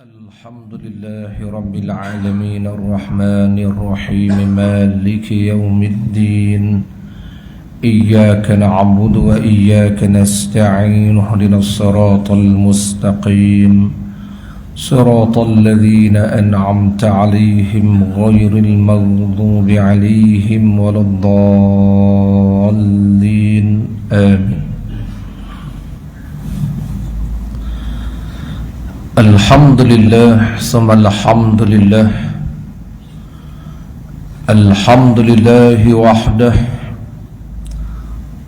الحمد لله رب العالمين الرحمن الرحيم مالك يوم الدين إياك نعبد وإياك نستعين اهدنا الصراط المستقيم صراط الذين أنعمت عليهم غير المغضوب عليهم ولا الضالين آمين. Alhamdulillah, summa alhamdulillah, alhamdulillahi wahdah,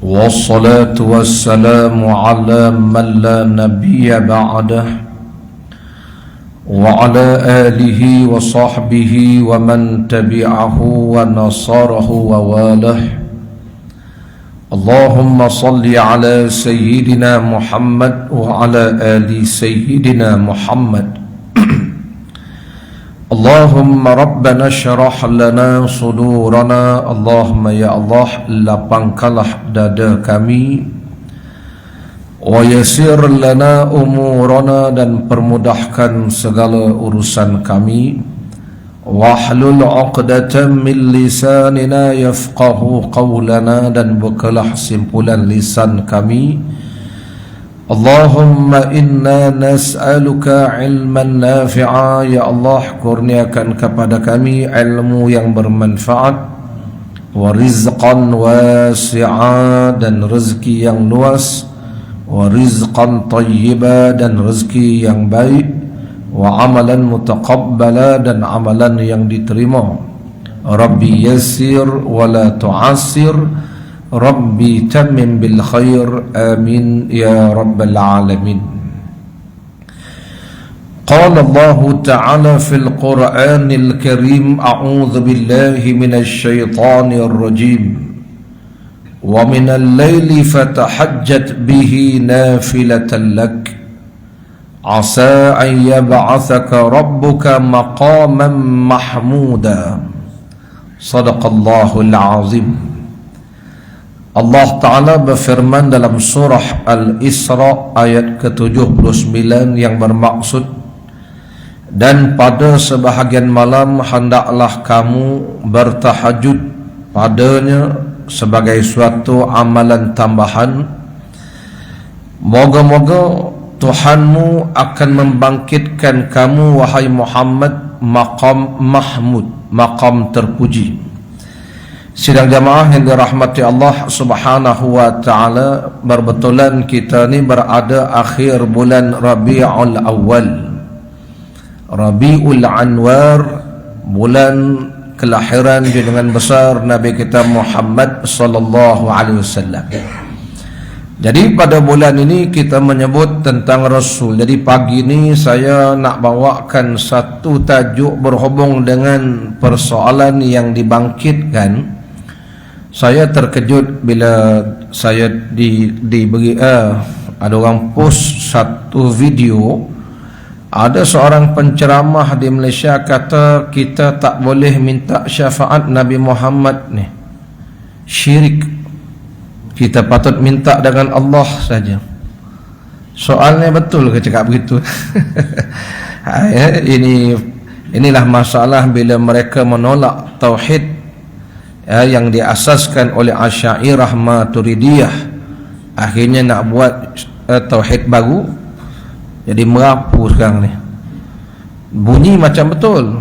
wassalatu wassalamu ala man la nabiyya ba'dah, wa ala alihi wa sahbihi wa man tabi'ahu wa nasarahu wa walah. Allahumma salli ala Sayyidina Muhammad wa ala ali Sayyidina Muhammad. Allahumma Rabbana syrah lana sudurana. Allahumma ya Allah, lapangkanlah dada kami, wa yassir lana umurana, dan permudahkan segala urusan kami, wahlul 'uqdatam min lisanina yafqahu qawlana, dan bukalah simpulan lisan kami. Allahumma inna nas'aluka ilman nafi'a, ya Allah, kurniakan kepada kami ilmu yang bermanfaat, wa rizqan wasi'a, dan rezeki yang luas, wa rizqan tayyiba, dan rezeki yang baik, wa amalan mutaqabbala, dan amalan yang diterima. Rabbi yassir wa la tu'assir, Rabbi tammim bil khair, amin ya rabbal alamin. Qala Allah ta'ala fil Qur'anil Karim, a'udzu billahi minasy syaithanir rajim, wa minal laili fatahajjat bihi nafilatan lak asa an yab'athaka rabbuka maqaman mahmuda. Sadaqallahul azim. Allah Ta'ala berfirman dalam surah Al-Isra ayat ke-79 yang bermaksud, dan pada sebahagian malam hendaklah kamu bertahajud padanya sebagai suatu amalan tambahan. Moga-moga Tuhanmu akan membangkitkan kamu, wahai Muhammad, maqam mahmud, maqam terpuji. Sidang jamaah yang dirahmati Allah Subhanahu wa ta'ala, berbetulan kita ni berada akhir bulan Rabiul Awal, Rabiul Anwar, bulan kelahiran junjungan besar Nabi kita Muhammad sallallahu alaihi wasallam. Jadi pada bulan ini kita menyebut tentang Rasul. Jadi pagi ini saya nak bawakan satu tajuk berhubung dengan persoalan yang dibangkitkan. Saya terkejut bila saya diberi ada orang post satu video, ada seorang penceramah di Malaysia kata kita tak boleh minta syafaat Nabi Muhammad ni, syirik. Kita patut minta dengan Allah saja. Soalnya betul ke cakap begitu? Inilah masalah bila mereka menolak tauhid yang diasaskan oleh Asy'ariyah Maturidiyah. Akhirnya nak buat tauhid baru, jadi merapu sekarang ni. Bunyi macam betul.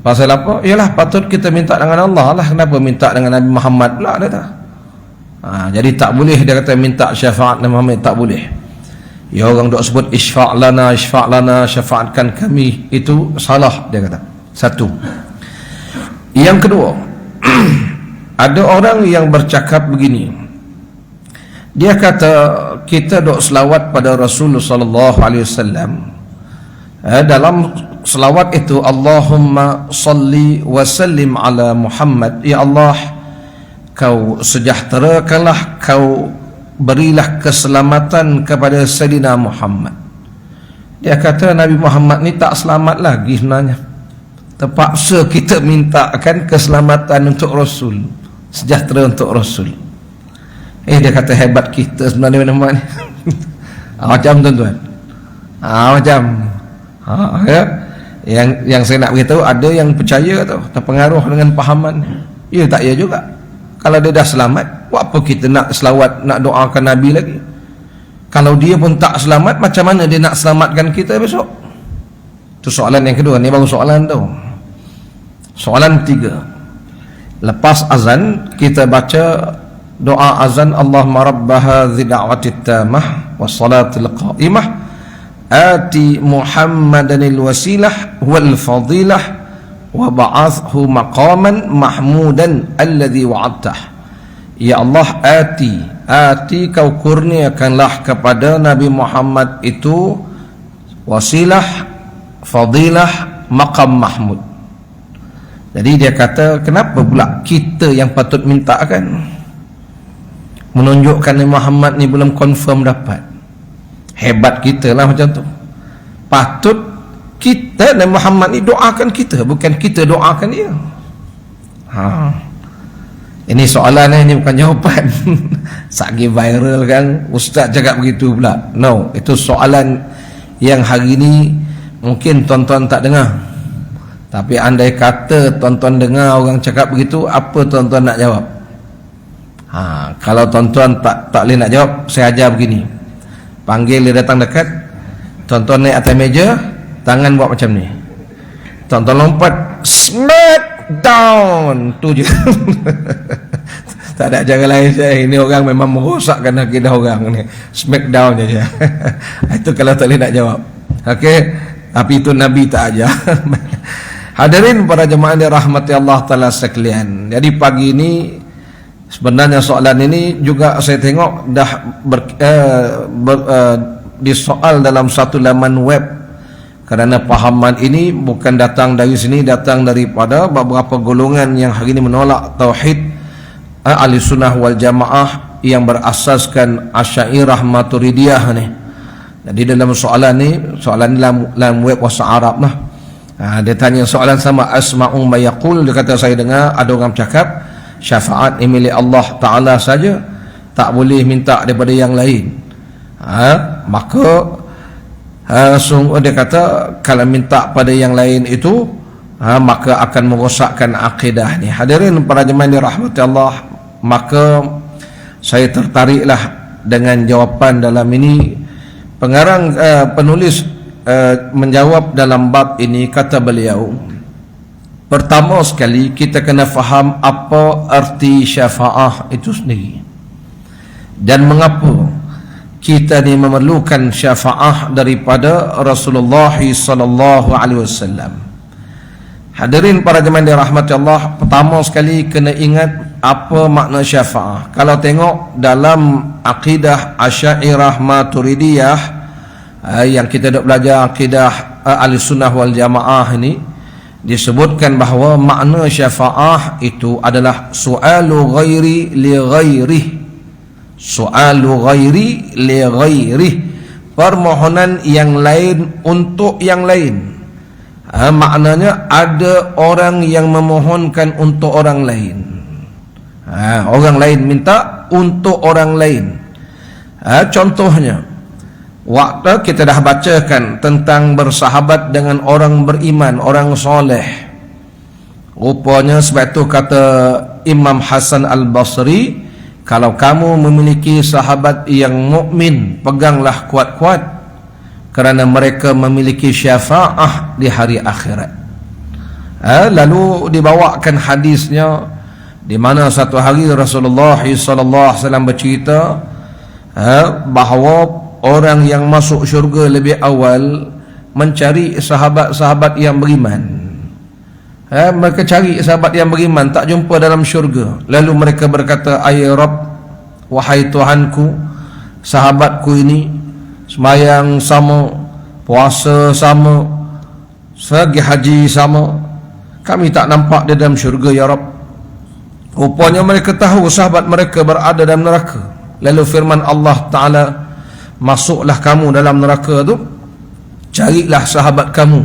Pasal apa? Yalah, patut kita minta dengan Allah lah. Kenapa minta dengan Nabi Muhammad pula, dia tak? Jadi tak boleh dia kata minta syafaat Nabi Muhammad, tak boleh. Ya, orang dok sebut isfa' lana, syafaatkan kami, itu salah dia kata. Satu. Yang kedua, ada orang yang bercakap begini. Dia kata kita dok selawat pada Rasulullah sallallahu alaihi wasallam. Dalam selawat itu, Allahumma salli wa sallim ala Muhammad, ya Allah, kau sejahterakanlah, kau berilah keselamatan kepada Sayyidina Muhammad. Dia kata Nabi Muhammad ni tak selamat lagi sebenarnya. Terpaksa kita mintakan keselamatan untuk Rasul, sejahtera untuk Rasul. Dia kata hebat kita sebenarnya Muhammad ni. Macam tuan-tuan, macam Ya. Yang saya nak beritahu, ada yang percaya tu, terpengaruh dengan pahaman. Ya tak ya juga. Kalau dia dah selamat, buat apa kita nak selawat, nak doakan Nabi lagi? Kalau dia pun tak selamat, macam mana dia nak selamatkan kita besok? Itu soalan yang kedua. Ni baru soalan tu. Soalan tiga. Lepas azan, kita baca doa azan, Allahumma rabba hadhi da'watit tamah wassalatil qa'imah ati Muhammadanil wasilah wal fadilah wa ba'athhu maqaman mahmudan alladhi wa'adtah. Ya Allah, ati kau kurniakanlah kepada Nabi Muhammad itu wasilah, fadilah, maqam mahmud. Jadi dia kata, kenapa pula kita yang patut minta kan? Menunjukkan Nabi Muhammad ni belum confirm dapat. Hebat kita lah macam tu. Patut kita Nabi Muhammad ni doakan kita, bukan kita doakan dia. Ini soalan ni bukan jawapan. Sagi viral kan, ustaz cakap begitu pula. No, itu soalan yang hari ni mungkin tuan-tuan tak dengar. Tapi andai kata tuan-tuan dengar orang cakap begitu, apa tuan-tuan nak jawab? Kalau tuan-tuan tak boleh nak jawab, saya ajar begini. Panggil dia datang dekat, tuan-tuan naik atas meja, tangan buat macam ni. Tuan-tuan lompat, smack down. Tu je. Tak ada cara lain saya. Ini orang memang merosakkan akidah orang ni. Smack down je. Itu kalau tak boleh nak jawab. Okey, tapi itu Nabi tak ajar. Hadirin para jemaah yang dirahmati Allah Ta'ala sekalian. Jadi pagi ini sebenarnya soalan ini juga saya tengok dah disoal dalam satu laman web. Kerana pahaman ini bukan datang dari sini, datang daripada beberapa golongan yang hari ini menolak tauhid ahli sunnah wal jamaah yang berasaskan Asy'ariyah Maturidiyah ni. Jadi dalam soalan ni dalam web bahasa Arab lah. Dia tanya soalan sama, asma'u ma yaqul, dia kata saya dengar ada orang cakap syafaat ini milik Allah Ta'ala saja, tak boleh minta daripada yang lain. Maka sungguh dia kata kalau minta pada yang lain itu maka akan merosakkan akidah ni. Hadirin para jemaah dirahmati Allah, maka saya tertariklah dengan jawapan dalam ini. Pengarang penulis menjawab dalam bab ini, kata beliau, pertama sekali kita kena faham apa arti syafaah itu sendiri dan mengapa kita ni memerlukan syafaah daripada Rasulullah sallallahu alaihi wasallam. Hadirin para jemaah dirahmati Allah, pertama sekali kena ingat apa makna syafaah. Kalau tengok dalam akidah Asy'ariyah Maturidiyah yang kita dah belajar akidah ahli sunnah wal jamaah ini, disebutkan bahawa makna syafaah itu adalah su'alu ghairi li ghairi. Su'alu ghairi li ghairi, permohonan yang lain untuk yang lain. Maknanya ada orang yang memohonkan untuk orang lain. Orang lain minta untuk orang lain. Contohnya, waktu kita dah bacakan tentang bersahabat dengan orang beriman, orang soleh. Rupanya sebab itu kata Imam Hasan Al-Basri, kalau kamu memiliki sahabat yang mukmin, peganglah kuat-kuat, kerana mereka memiliki syafaah di hari akhirat. Lalu dibawakan hadisnya, di mana satu hari Rasulullah SAW bercerita bahawa orang yang masuk syurga lebih awal mencari sahabat-sahabat yang beriman. Mereka cari sahabat yang beriman, tak jumpa dalam syurga. Lalu mereka berkata, ay Rabb, wahai Tuhanku, sahabatku ini sembahyang sama, puasa sama, pergi haji sama, kami tak nampak dia dalam syurga ya Rabb. Rupanya mereka tahu sahabat mereka berada dalam neraka. Lalu firman Allah Ta'ala, masuklah kamu dalam neraka tu, carilah sahabat kamu,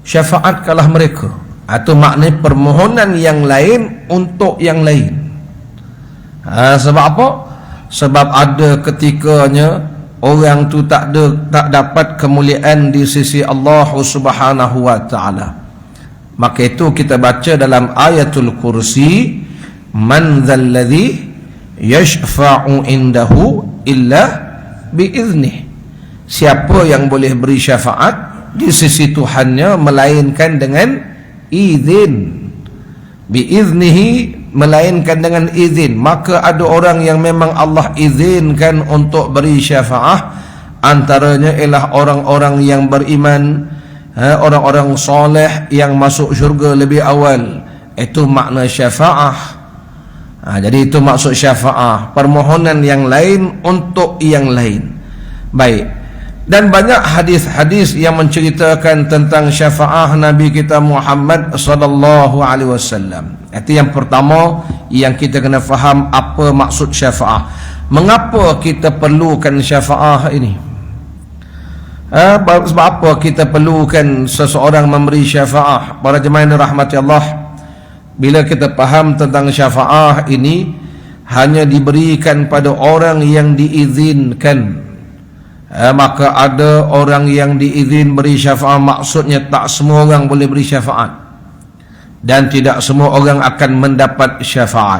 syafaatkanlah mereka. Itu maknanya permohonan yang lain untuk yang lain. Sebab apa? Sebab ada ketikanya orang tu tak dapat kemuliaan di sisi Allah Subhanahu wa taala. Maka itu kita baca dalam ayatul kursi, man dzalladzi yashfa'u indahu illa biiznih. Siapa yang boleh beri syafaat di sisi Tuhannya melainkan dengan izin. Biiznihi, melainkan dengan izin. Maka ada orang yang memang Allah izinkan untuk beri syafaat, antaranya ialah orang-orang yang beriman, orang-orang soleh yang masuk syurga lebih awal. Itu makna syafaat. Jadi itu maksud syafaat, permohonan yang lain untuk yang lain. Baik. Dan banyak hadis-hadis yang menceritakan tentang syafaat Nabi kita Muhammad sallallahu alaihi wasallam. Itu yang pertama yang kita kena faham apa maksud syafaat. Mengapa kita perlukan syafaat ini? Sebab apa kita perlukan seseorang memberi syafaat? Para jemaah yang dirahmati Allah, bila kita faham tentang syafaat ini hanya diberikan pada orang yang diizinkan. Maka ada orang yang diizin beri syafaat, maksudnya tak semua orang boleh beri syafaat dan tidak semua orang akan mendapat syafaat.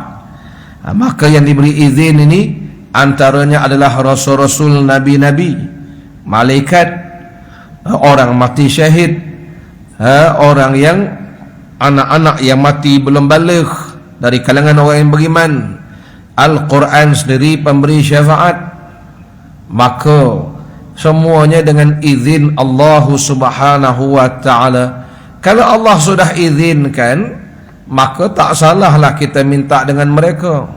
Maka yang diberi izin ini antaranya adalah rasul-rasul, nabi-nabi, malaikat, orang mati syahid, orang yang anak-anak yang mati belum baligh dari kalangan orang yang beriman. Al-Quran sendiri pemberi syafaat. Maka semuanya dengan izin Allah Subhanahu wa taala. Kalau Allah sudah izinkan, maka tak salahlah kita minta dengan mereka,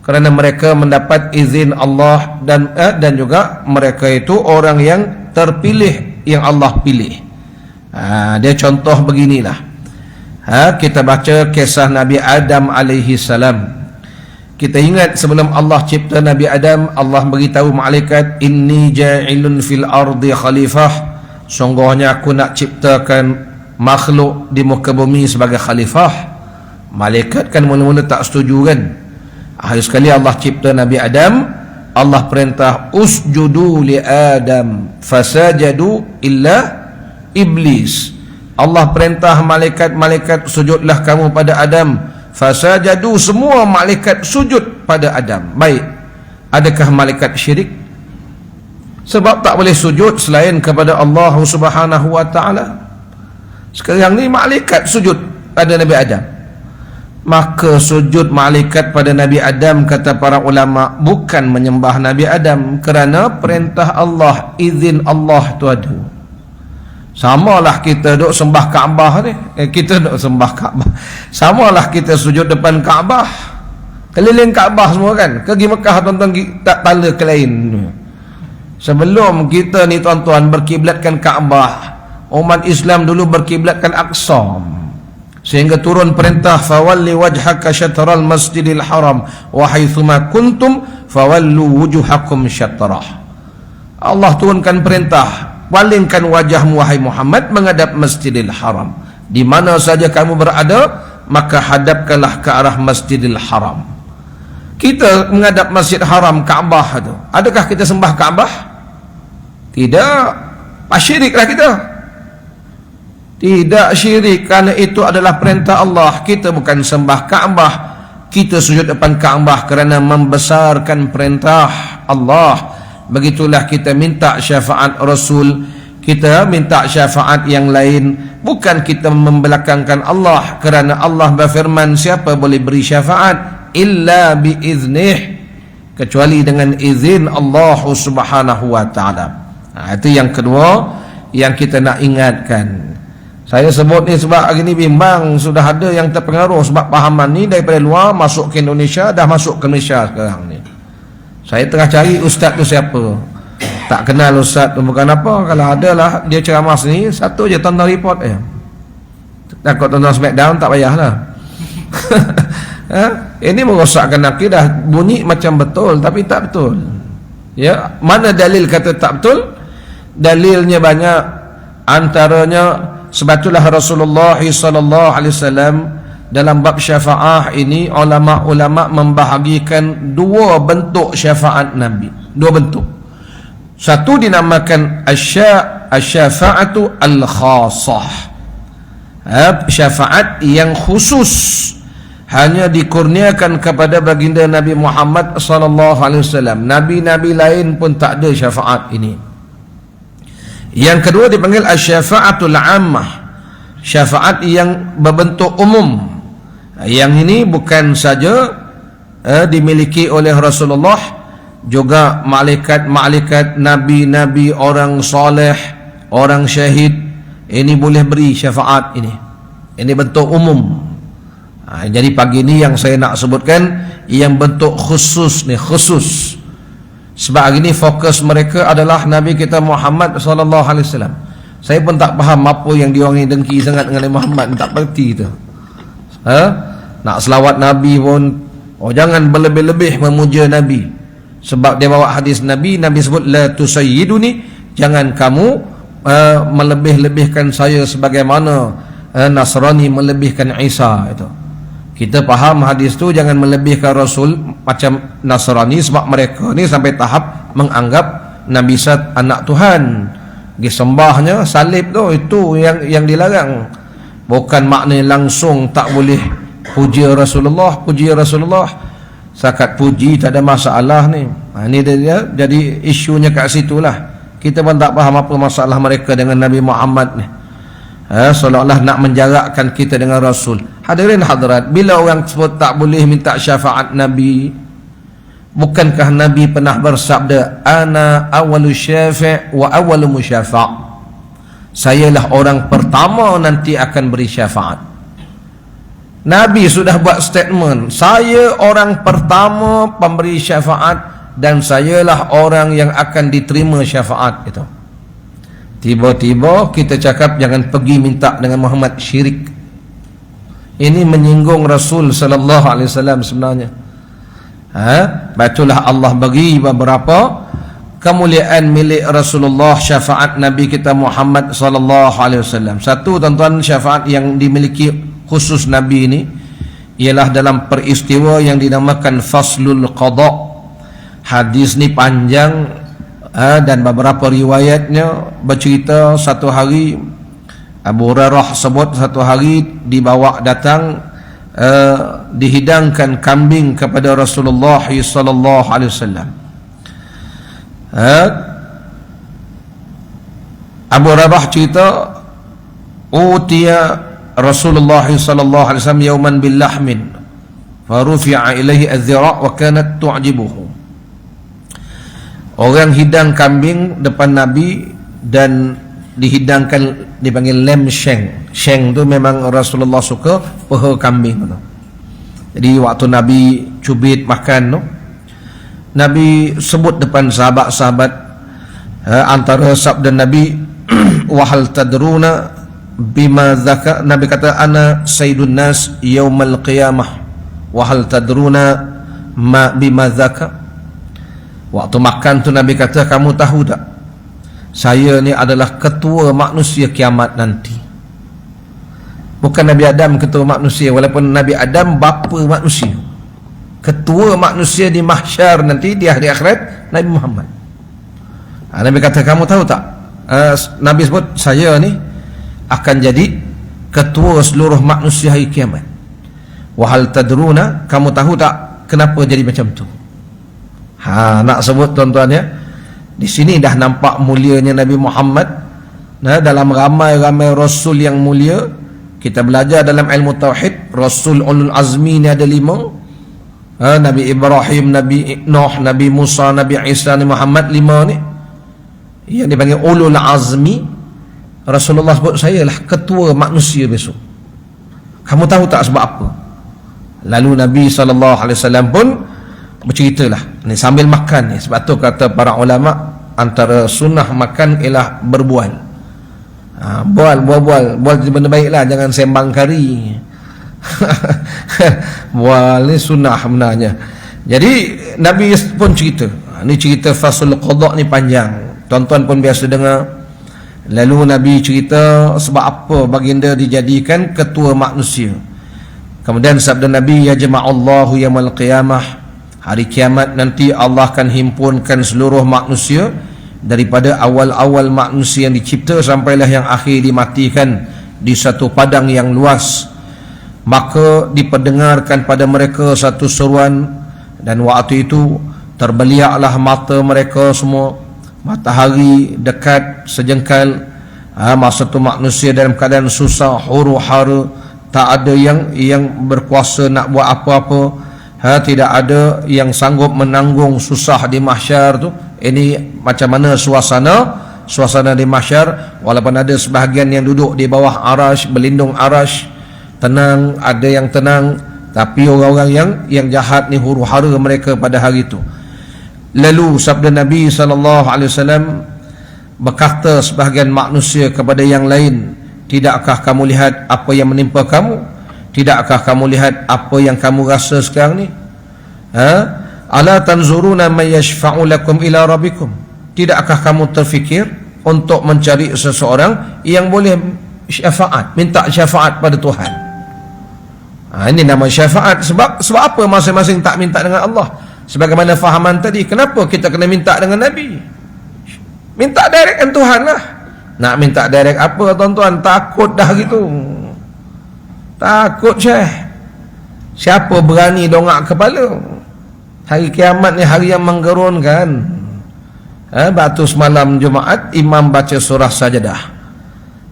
kerana mereka mendapat izin Allah dan juga mereka itu orang yang terpilih, yang Allah pilih. Dia contoh beginilah. Kita baca kisah Nabi Adam alaihi salam. Kita ingat sebelum Allah cipta Nabi Adam, Allah beritahu malaikat, inni ja'ilun fil ardi khalifah. Sungguhnya aku nak ciptakan makhluk di muka bumi sebagai khalifah. Malaikat kan mula-mula tak setuju kan. Akhir sekali Allah cipta Nabi Adam, Allah perintah usjudu li Adam fasajadu illa iblis. Allah perintah malaikat sujudlah kamu pada Adam. Fasajadu, semua malaikat sujud pada Adam. Baik, adakah malaikat syirik? Sebab tak boleh sujud selain kepada Allah Subhanahu wa taala. Sekarang ni malaikat sujud pada Nabi Adam. Maka sujud malaikat pada Nabi Adam, kata para ulama, bukan menyembah Nabi Adam, kerana perintah Allah, izin Allah tu ada. Samalah kita duk sembah Kaabah ni. Kita duk sembah Kaabah. Samalah kita sujud depan Kaabah. Keliling Kaabah semua kan. Pergi Mekah tuan-tuan tak tala ke lain. Sebelum kita ni tuan-tuan berkiblatkan Kaabah, umat Islam dulu berkiblatkan Aqsa. Sehingga turun perintah fawalli wajhaka syatral masjidil haram wa haitsuma kuntum fawallu wujuhakum syatrah. Allah turunkan perintah, palingkan wajahmu wahai Muhammad menghadap Masjidil Haram. Di mana saja kamu berada, maka hadapkanlah ke arah Masjidil Haram. Kita menghadap Masjid Haram, Kaabah itu. Adakah kita sembah Kaabah? Tidak. Syiriklah kita. Tidak syirik, kerana itu adalah perintah Allah. Kita bukan sembah Kaabah. Kita sujud depan Kaabah kerana membesarkan perintah Allah. Begitulah kita minta syafaat Rasul, kita minta syafaat yang lain, bukan kita membelakangkan Allah, kerana Allah berfirman siapa boleh beri syafaat illa biiznih, kecuali dengan izin Allah Subhanahu wa taala. Itu yang kedua yang kita nak ingatkan. Saya sebut ni sebab hari ni bimbang, sudah ada yang terpengaruh sebab pahaman ni daripada luar masuk ke Indonesia, dah masuk ke Malaysia sekarang ni. Saya tengah cari ustaz tu siapa. Tak kenal ustaz tu, bukan apa. Kalau ada lah dia ceramah sini, satu je tonton report takut tonton Smackdown tak payahlah. Ini merosakkan akidah. Bunyi macam betul tapi tak betul. Ya, mana dalil kata tak betul? Dalilnya banyak. Antaranya sebab itulah Rasulullah sallallahu alaihi wasallam dalam bab syafaat ini, ulama-ulama membahagikan dua bentuk syafaat Nabi. Dua bentuk. Satu dinamakan asyafa'atu al-khasah, syafaat yang khusus, hanya dikurniakan kepada baginda Nabi Muhammad sallallahu alaihi wasallam. Nabi-nabi lain pun tak ada syafaat ini. Yang kedua dipanggil asyafa'atul ammah, syafaat yang berbentuk umum. Yang ini bukan saja dimiliki oleh Rasulullah, juga malaikat-malaikat, nabi-nabi, orang soleh, orang syahid, ini boleh beri syafaat ini. Ini bentuk umum. Jadi pagi ini yang saya nak sebutkan yang bentuk khusus ni, khusus. Sebab hari ini fokus mereka adalah Nabi kita Muhammad sallallahu alaihi wasallam. Saya pun tak faham apa yang diorang ni dengki sangat dengan Nabi Muhammad, tak berti tu. Nak selawat Nabi pun, jangan berlebih-lebih memuja Nabi. Sebab dia bawa hadis Nabi sebut la tusayyiduni, jangan kamu melebih-lebihkan saya sebagaimana Nasrani melebihkan Isa itu. Kita faham hadis tu, jangan melebihkan Rasul macam Nasrani, sebab mereka ni sampai tahap menganggap Nabi Isa anak Tuhan. Disembahnya salib tu, itu yang dilarang. Bukan makna langsung tak boleh puji Rasulullah. Sakat puji tak ada masalah ni. Ini dia, jadi isunya kat situlah. Kita pun tak faham apa masalah mereka dengan Nabi Muhammad ni. Seolah-olah nak menjarakkan kita dengan Rasul. Hadirin hadirat, bila orang sebut tak boleh minta syafaat Nabi, bukankah Nabi pernah bersabda, ana awalu syafi' wa awalu musyafa', sayalah orang pertama nanti akan beri syafaat. Nabi sudah buat statement, saya orang pertama pemberi syafaat dan sayalah orang yang akan diterima syafaat itu. Tiba-tiba kita cakap jangan pergi minta dengan Muhammad, syirik. Ini menyinggung Rasul sallallahu alaihi wasallam sebenarnya. Batulah Allah bagi beberapa kemuliaan milik Rasulullah, syafaat Nabi kita Muhammad sallallahu alaihi wasallam. Satu, tuan-tuan, syafaat yang dimiliki khusus Nabi ini ialah dalam peristiwa yang dinamakan faslul qada. Hadis ni panjang dan beberapa riwayatnya bercerita satu hari Abu Hurairah sebut satu hari dibawa datang dihidangkan kambing kepada Rasulullah sallallahu alaihi wasallam. Abu Hurairah cerita, utiya Rasulullah sallallahu alaihi wasallam yauman bil lahmin farufi'a ilaihi adh-dhira' wa kanat tu'jibuhu. Orang hidang kambing depan Nabi dan dihidangkan, dipanggil lem sheng. Sheng tu memang Rasulullah suka paha kambing tu. Jadi waktu Nabi cubit makan tu, Nabi sebut depan sahabat-sahabat, antara sabda Nabi, wahal tadruna bima zaka, Nabi kata, ana sayyidun nas yaumal qiyamah wahal tadruna ma bima zaka. Waktu makan tu Nabi kata, kamu tahu tak, saya ni adalah ketua manusia kiamat nanti. Bukan Nabi Adam ketua manusia, walaupun Nabi Adam bapa manusia. Ketua manusia di mahsyar nanti, di hari akhirat, Nabi Muhammad. Nabi kata, kamu tahu tak, Nabi sebut saya ni akan jadi ketua seluruh manusia hari kiamat. Wahal tadruna, kamu tahu tak kenapa jadi macam tu? Nak sebut tuan-tuan ya, di sini dah nampak mulianya Nabi Muhammad. Dalam ramai-ramai Rasul yang mulia, kita belajar dalam ilmu tauhid, Rasul ulul azmi ni ada 5. Nabi Ibrahim, Nabi Nuh, Nabi Musa, Nabi Isa, Nabi Muhammad, 5 ni yang dipanggil ulul azmi. Rasulullah sebut, saya lah ketua manusia besok. Kamu tahu tak sebab apa? Lalu Nabi SAW pun berceritalah ni sambil makan ni. Sebab tu kata para ulama, antara sunnah makan ialah berbual. Bual benda baik lah, jangan sembang kari. Bual ni sunnah sebenarnya. Jadi Nabi pun cerita, ni cerita fasul qada ni panjang, tuan-tuan pun biasa dengar. Lalu Nabi cerita sebab apa baginda dijadikan ketua manusia. Kemudian sabda Nabi, ya jama'allahu yaumil qiyamah, hari kiamat nanti Allah akan himpunkan seluruh manusia daripada awal-awal manusia yang dicipta sampailah yang akhir dimatikan di satu padang yang luas. Maka diperdengarkan pada mereka satu seruan, dan waktu itu terbeliaklah mata mereka semua. Matahari dekat sejengkal. Masa tu manusia dalam keadaan susah, huru-hara, tak ada yang berkuasa nak buat apa-apa. Tidak ada yang sanggup menanggung susah di mahsyar tu. Ini macam mana suasana di mahsyar. Walaupun ada sebahagian yang duduk di bawah arash, berlindung arash, tenang, ada yang tenang, tapi orang-orang yang jahat ni huru-hara mereka pada hari itu. Lalu sabda Nabi SAW berkata sebahagian manusia kepada yang lain, tidakkah kamu lihat apa yang menimpa kamu? Tidakkah kamu lihat apa yang kamu rasa sekarang ni? Ala tanzuruna may yashfa'u lakum ila rabbikum? Tidakkah kamu terfikir untuk mencari seseorang yang boleh syafaat, minta syafaat pada Tuhan? Ini nama syafaat. Sebab apa masing-masing tak minta dengan Allah? Sebagaimana fahaman tadi, kenapa kita kena minta dengan Nabi? Minta direct dengan Tuhan lah. Nak minta direct apa tuan-tuan? Takut dah gitu. Takut Syekh. Siapa berani dongak kepala? Hari kiamat ni hari yang menggerunkan. Batu semalam Jumaat imam baca surah Sajadah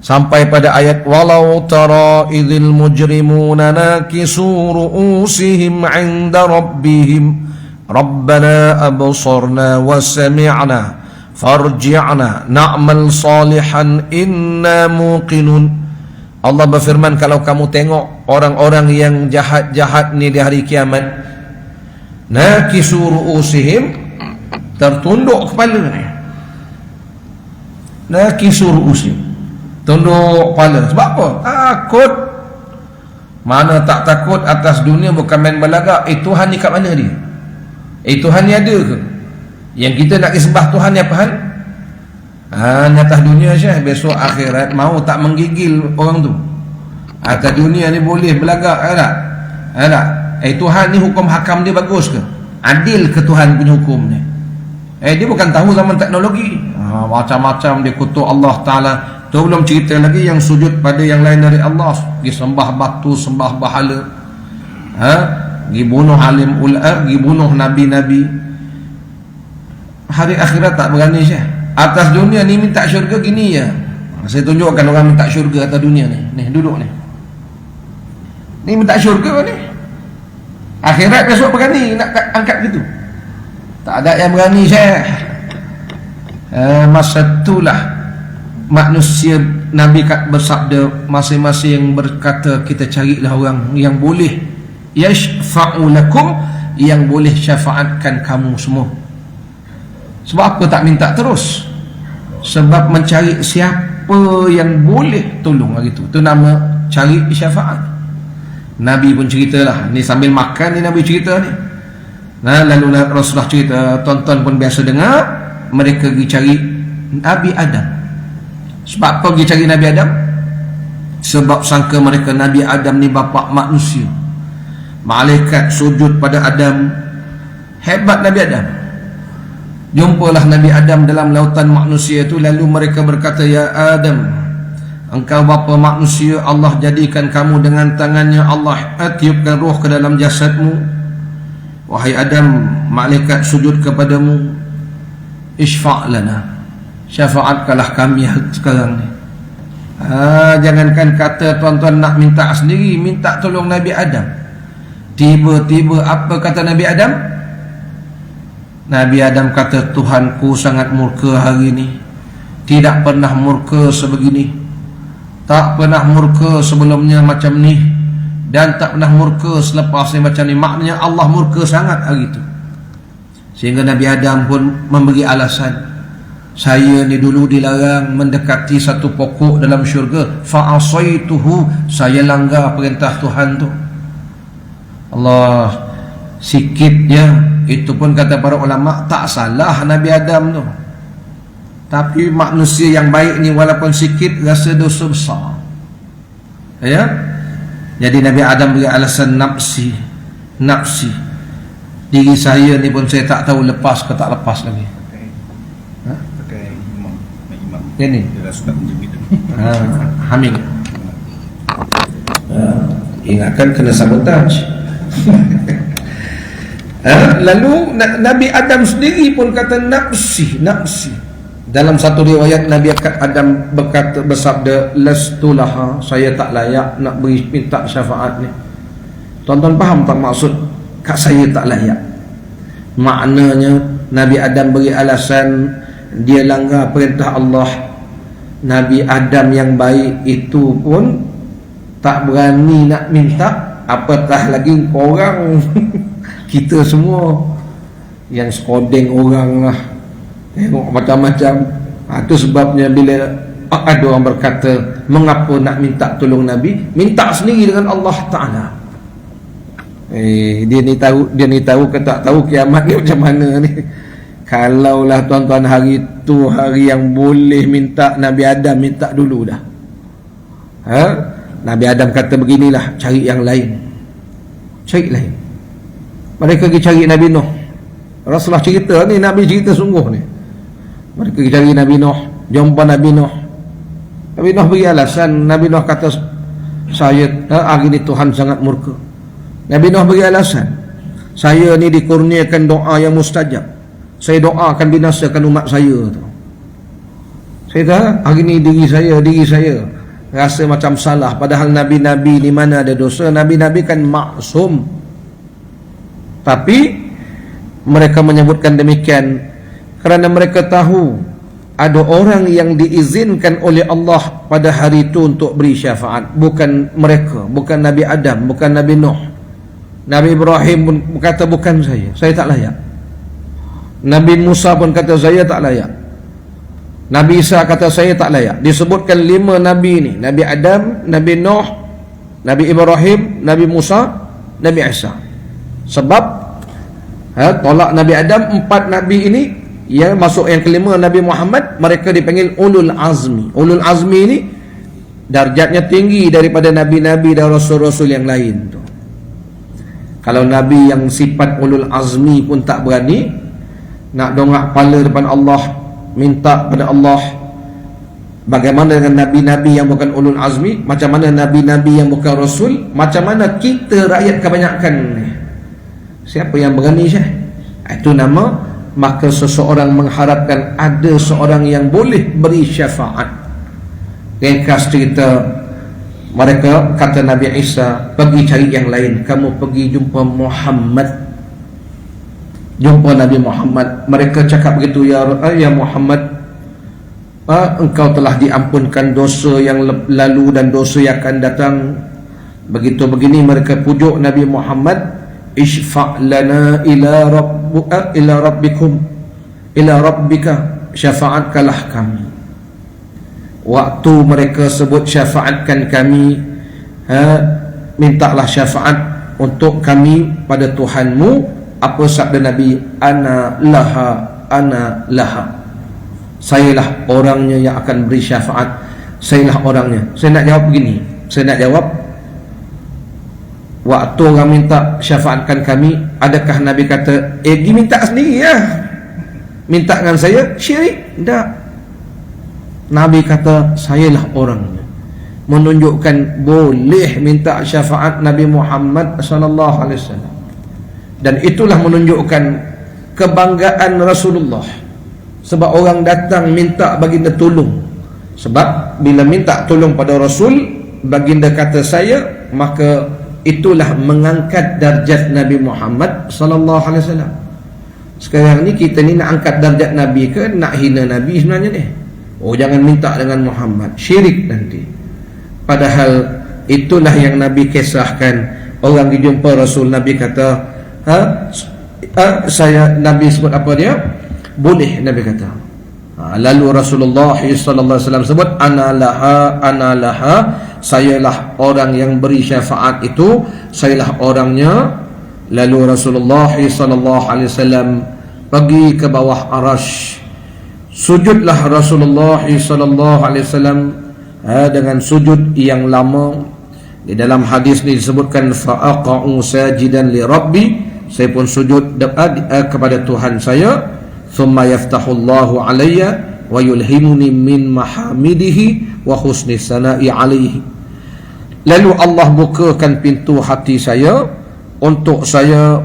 sampai pada ayat walau tara idzil mujrimuna nakisu ru'usihim 'inda rabbihim rabbana absarna wa sami'na farji'na na'mal salihan inna muqinun. Allah berfirman, kalau kamu tengok orang-orang yang jahat-jahat ni di hari kiamat, nakisu ru'usihim, tertunduk kepala ni, nakisu ru'usihim, tunduk kepala. Sebab apa? Takut. Mana tak takut atas dunia bukan main belagak. Tuhan ni kat mana dia? Tuhan ni ada ke? Yang kita nak sembah Tuhan ni apa hal? Ni atas dunia Syekh, besok akhirat mau tak menggigil orang tu. Atas dunia ni boleh belagak tak? Tuhan ni hukum hakam dia bagus ke? Adil ke Tuhan punya hukum ni? Dia bukan tahu zaman teknologi. Macam-macam dia kutuk Allah Ta'ala. Tu belum cerita lagi yang sujud pada yang lain dari Allah, disembah batu, sembah bahala, dibunuh alim ulama, dibunuh nabi-nabi. Hari akhirat tak berani Syekh. Atas dunia ni minta syurga gini ya. Saya tunjukkan orang minta syurga atas dunia ni. Ni duduk ni. Ni minta syurga ni. Akhirat besok berani nak angkat gitu. Tak ada yang berani Syekh. Masa itulah manusia, Nabi bersabda, masing-masing yang berkata kita carilah orang yang boleh yashfa'u lakum, yang boleh syafaatkan kamu semua. Sebab apa tak minta terus? Sebab mencari siapa yang boleh tolong hari itu. Itu nama cari syafaat. Nabi pun ceritalah. Ni sambil makan ni Nabi cerita ni. Lalu Rasulullah cerita, tonton pun biasa dengar. Mereka pergi cari Nabi Adam. Sebab apa pergi cari Nabi Adam? Sebab sangka mereka Nabi Adam ni bapa manusia. Malaikat sujud pada Adam. Hebat Nabi Adam. Jumpalah Nabi Adam dalam lautan manusia itu. Lalu mereka berkata, ya Adam, engkau bapa manusia, Allah jadikan kamu dengan tangannya, Allah tiupkan roh ke dalam jasadmu. Wahai Adam, malaikat sujud kepadamu. Isfa' lana, syafaatkanlah kami sekarang ni. Jangankan kata tuan-tuan nak minta sendiri, minta tolong Nabi Adam. Tiba-tiba apa kata Nabi Adam? Nabi Adam kata, Tuhanku sangat murka hari ini. Tidak pernah murka sebegini. Tak pernah murka sebelumnya macam ni. Dan tak pernah murka selepas ni macam ni. Maknanya Allah murka sangat hari itu. Sehingga Nabi Adam pun memberi alasan. Saya ni dulu dilarang mendekati satu pokok dalam syurga. Fa'asaituhu, saya langgar perintah Tuhan tu. Allah, sikitnya. Itu pun kata para ulama, tak salah Nabi Adam tu. Tapi manusia yang baik ni walaupun sikit rasa dosa besar. Ya. Jadi Nabi Adam beri alasan nafsi. Diri saya ni pun saya tak tahu lepas ke tak lepas lagi. Ini. Hamil. Ingatkan kena sabotaj. Lalu Nabi Adam sendiri pun kata nafsi. Dalam satu riwayat Nabi Adam bersabda, lastu laha, saya tak layak nak minta syafaat ni. Tuan-tuan faham tak maksud kat saya tak layak? Maknanya Nabi Adam beri alasan dia langgar perintah Allah. Nabi Adam yang baik itu pun tak berani nak minta, apatah lagi korang. Kita semua yang skodeng orang lah, tengok macam-macam. Itu sebabnya bila ada orang berkata mengapa nak minta tolong Nabi, minta sendiri dengan Allah Ta'ala. Dia ni tahu ke tak tahu kiamat ni macam mana ni. Kalaulah tuan-tuan hari tu hari yang boleh minta, Nabi Adam minta dulu dah. Nabi Adam kata beginilah, cari yang lain. Cari lain. Mereka pergi cari Nabi Nuh. Rasulullah cerita ni, Nabi cerita sungguh ni. Mereka pergi cari Nabi Nuh, jumpa Nabi Nuh. Nabi Nuh beri alasan. Nabi Nuh kata, saya hari ni Tuhan sangat murka. Nabi Nuh beri alasan, saya ni dikurniakan doa yang mustajab. Saya doakan binasakan umat saya tu. Saya kata hari ni diri saya rasa macam salah. Padahal Nabi-Nabi di mana ada dosa? Nabi-Nabi kan maksum. Tapi mereka menyebutkan demikian kerana mereka tahu ada orang yang diizinkan oleh Allah pada hari itu untuk beri syafaat. Bukan mereka, bukan Nabi Adam, bukan Nabi Nuh. Nabi Ibrahim pun kata bukan saya tak layak. Nabi Musa pun kata saya tak layak. Nabi Isa kata saya tak layak. Disebutkan 5 Nabi ni, Nabi Adam, Nabi Nuh, Nabi Ibrahim, Nabi Musa, Nabi Isa. Sebab tolak Nabi Adam, 4 Nabi ini yang masuk yang kelima Nabi Muhammad, mereka dipanggil Ulul Azmi. Ulul Azmi ini darjatnya tinggi daripada Nabi-Nabi dan Rasul-Rasul yang lain tu. Kalau Nabi yang sifat Ulul Azmi pun tak berani nak dongak kepala depan Allah, minta pada Allah, bagaimana dengan Nabi-Nabi yang bukan Ulul Azmi? Macam mana Nabi-Nabi yang bukan Rasul? Macam mana kita rakyat kebanyakan ni? Siapa yang berani Syekh? Itu nama, maka seseorang mengharapkan ada seorang yang boleh beri syafaat. Ringkas cerita, mereka kata Nabi Isa, pergi cari yang lain, kamu pergi jumpa Muhammad, jumpa Nabi Muhammad. Mereka cakap begitu, ya Muhammad, engkau telah diampunkan dosa yang lalu dan dosa yang akan datang. Begitu begini mereka pujuk Nabi Muhammad, Ishfa' lana ila rabbika, syafaatkanlah kami. Waktu mereka sebut syafaatkan kami, mintalah syafaat untuk kami pada Tuhanmu. Apa sabda Nabi? Ana laha, sayalah orangnya yang akan beri syafaat, sayalah orangnya. Saya nak jawab begini, waktu orang minta syafaatkan kami, adakah Nabi kata pergi minta sendiri ya, minta dengan saya syirik? Tak. Nabi kata sayalah orangnya, menunjukkan boleh minta syafaat Nabi Muhammad sallallahu alaihi wasallam. Dan itulah menunjukkan kebanggaan Rasulullah. Sebab orang datang minta baginda tolong. Sebab bila minta tolong pada Rasul, baginda kata saya, maka itulah mengangkat darjat Nabi Muhammad sallallahu alaihi wasallam. Sekarang ni kita ni nak angkat darjat Nabi ke nak hina Nabi sebenarnya ni? Oh, jangan minta dengan Muhammad, syirik nanti. Padahal itulah yang Nabi kisahkan. Orang dijumpa Rasul, Nabi kata, Nabi sebut apa dia? Boleh, Nabi kata. Lalu Rasulullah sallallahu alaihi wasallam sebut ana laha, sayalah orang yang beri syafaat itu, sayalah orangnya. Lalu Rasulullah sallallahu alaihi wasallam pergi ke bawah arasy. Sujudlah Rasulullah sallallahu alaihi wasallam dengan sujud yang lama. Di dalam hadis ini disebutkan fa'aqa'u sajidan li rabbi, saya pun sujud kepada Tuhan saya. Thumma yaftahullahu alayya wa yulhimuni min mahamidihi wa husni sana'i alaihi. Lalu Allah bukakan pintu hati saya untuk saya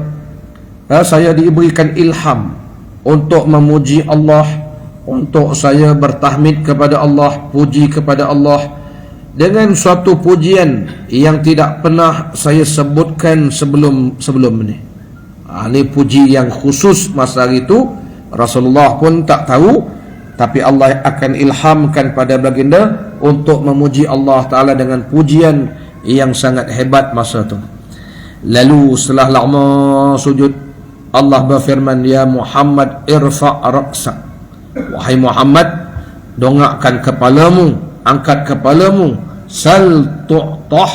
diberikan ilham untuk memuji Allah, untuk saya bertahmid kepada Allah, puji kepada Allah dengan suatu pujian yang tidak pernah saya sebutkan sebelum ini. Ini puji yang khusus masa itu, Rasulullah pun tak tahu, tapi Allah akan ilhamkan pada baginda untuk memuji Allah Ta'ala dengan pujian yang sangat hebat masa itu. Lalu setelah lama sujud, Allah berfirman, ya Muhammad irfa' ra'sak, wahai Muhammad, dongakkan kepalamu, angkat kepalamu, sal tu'tah,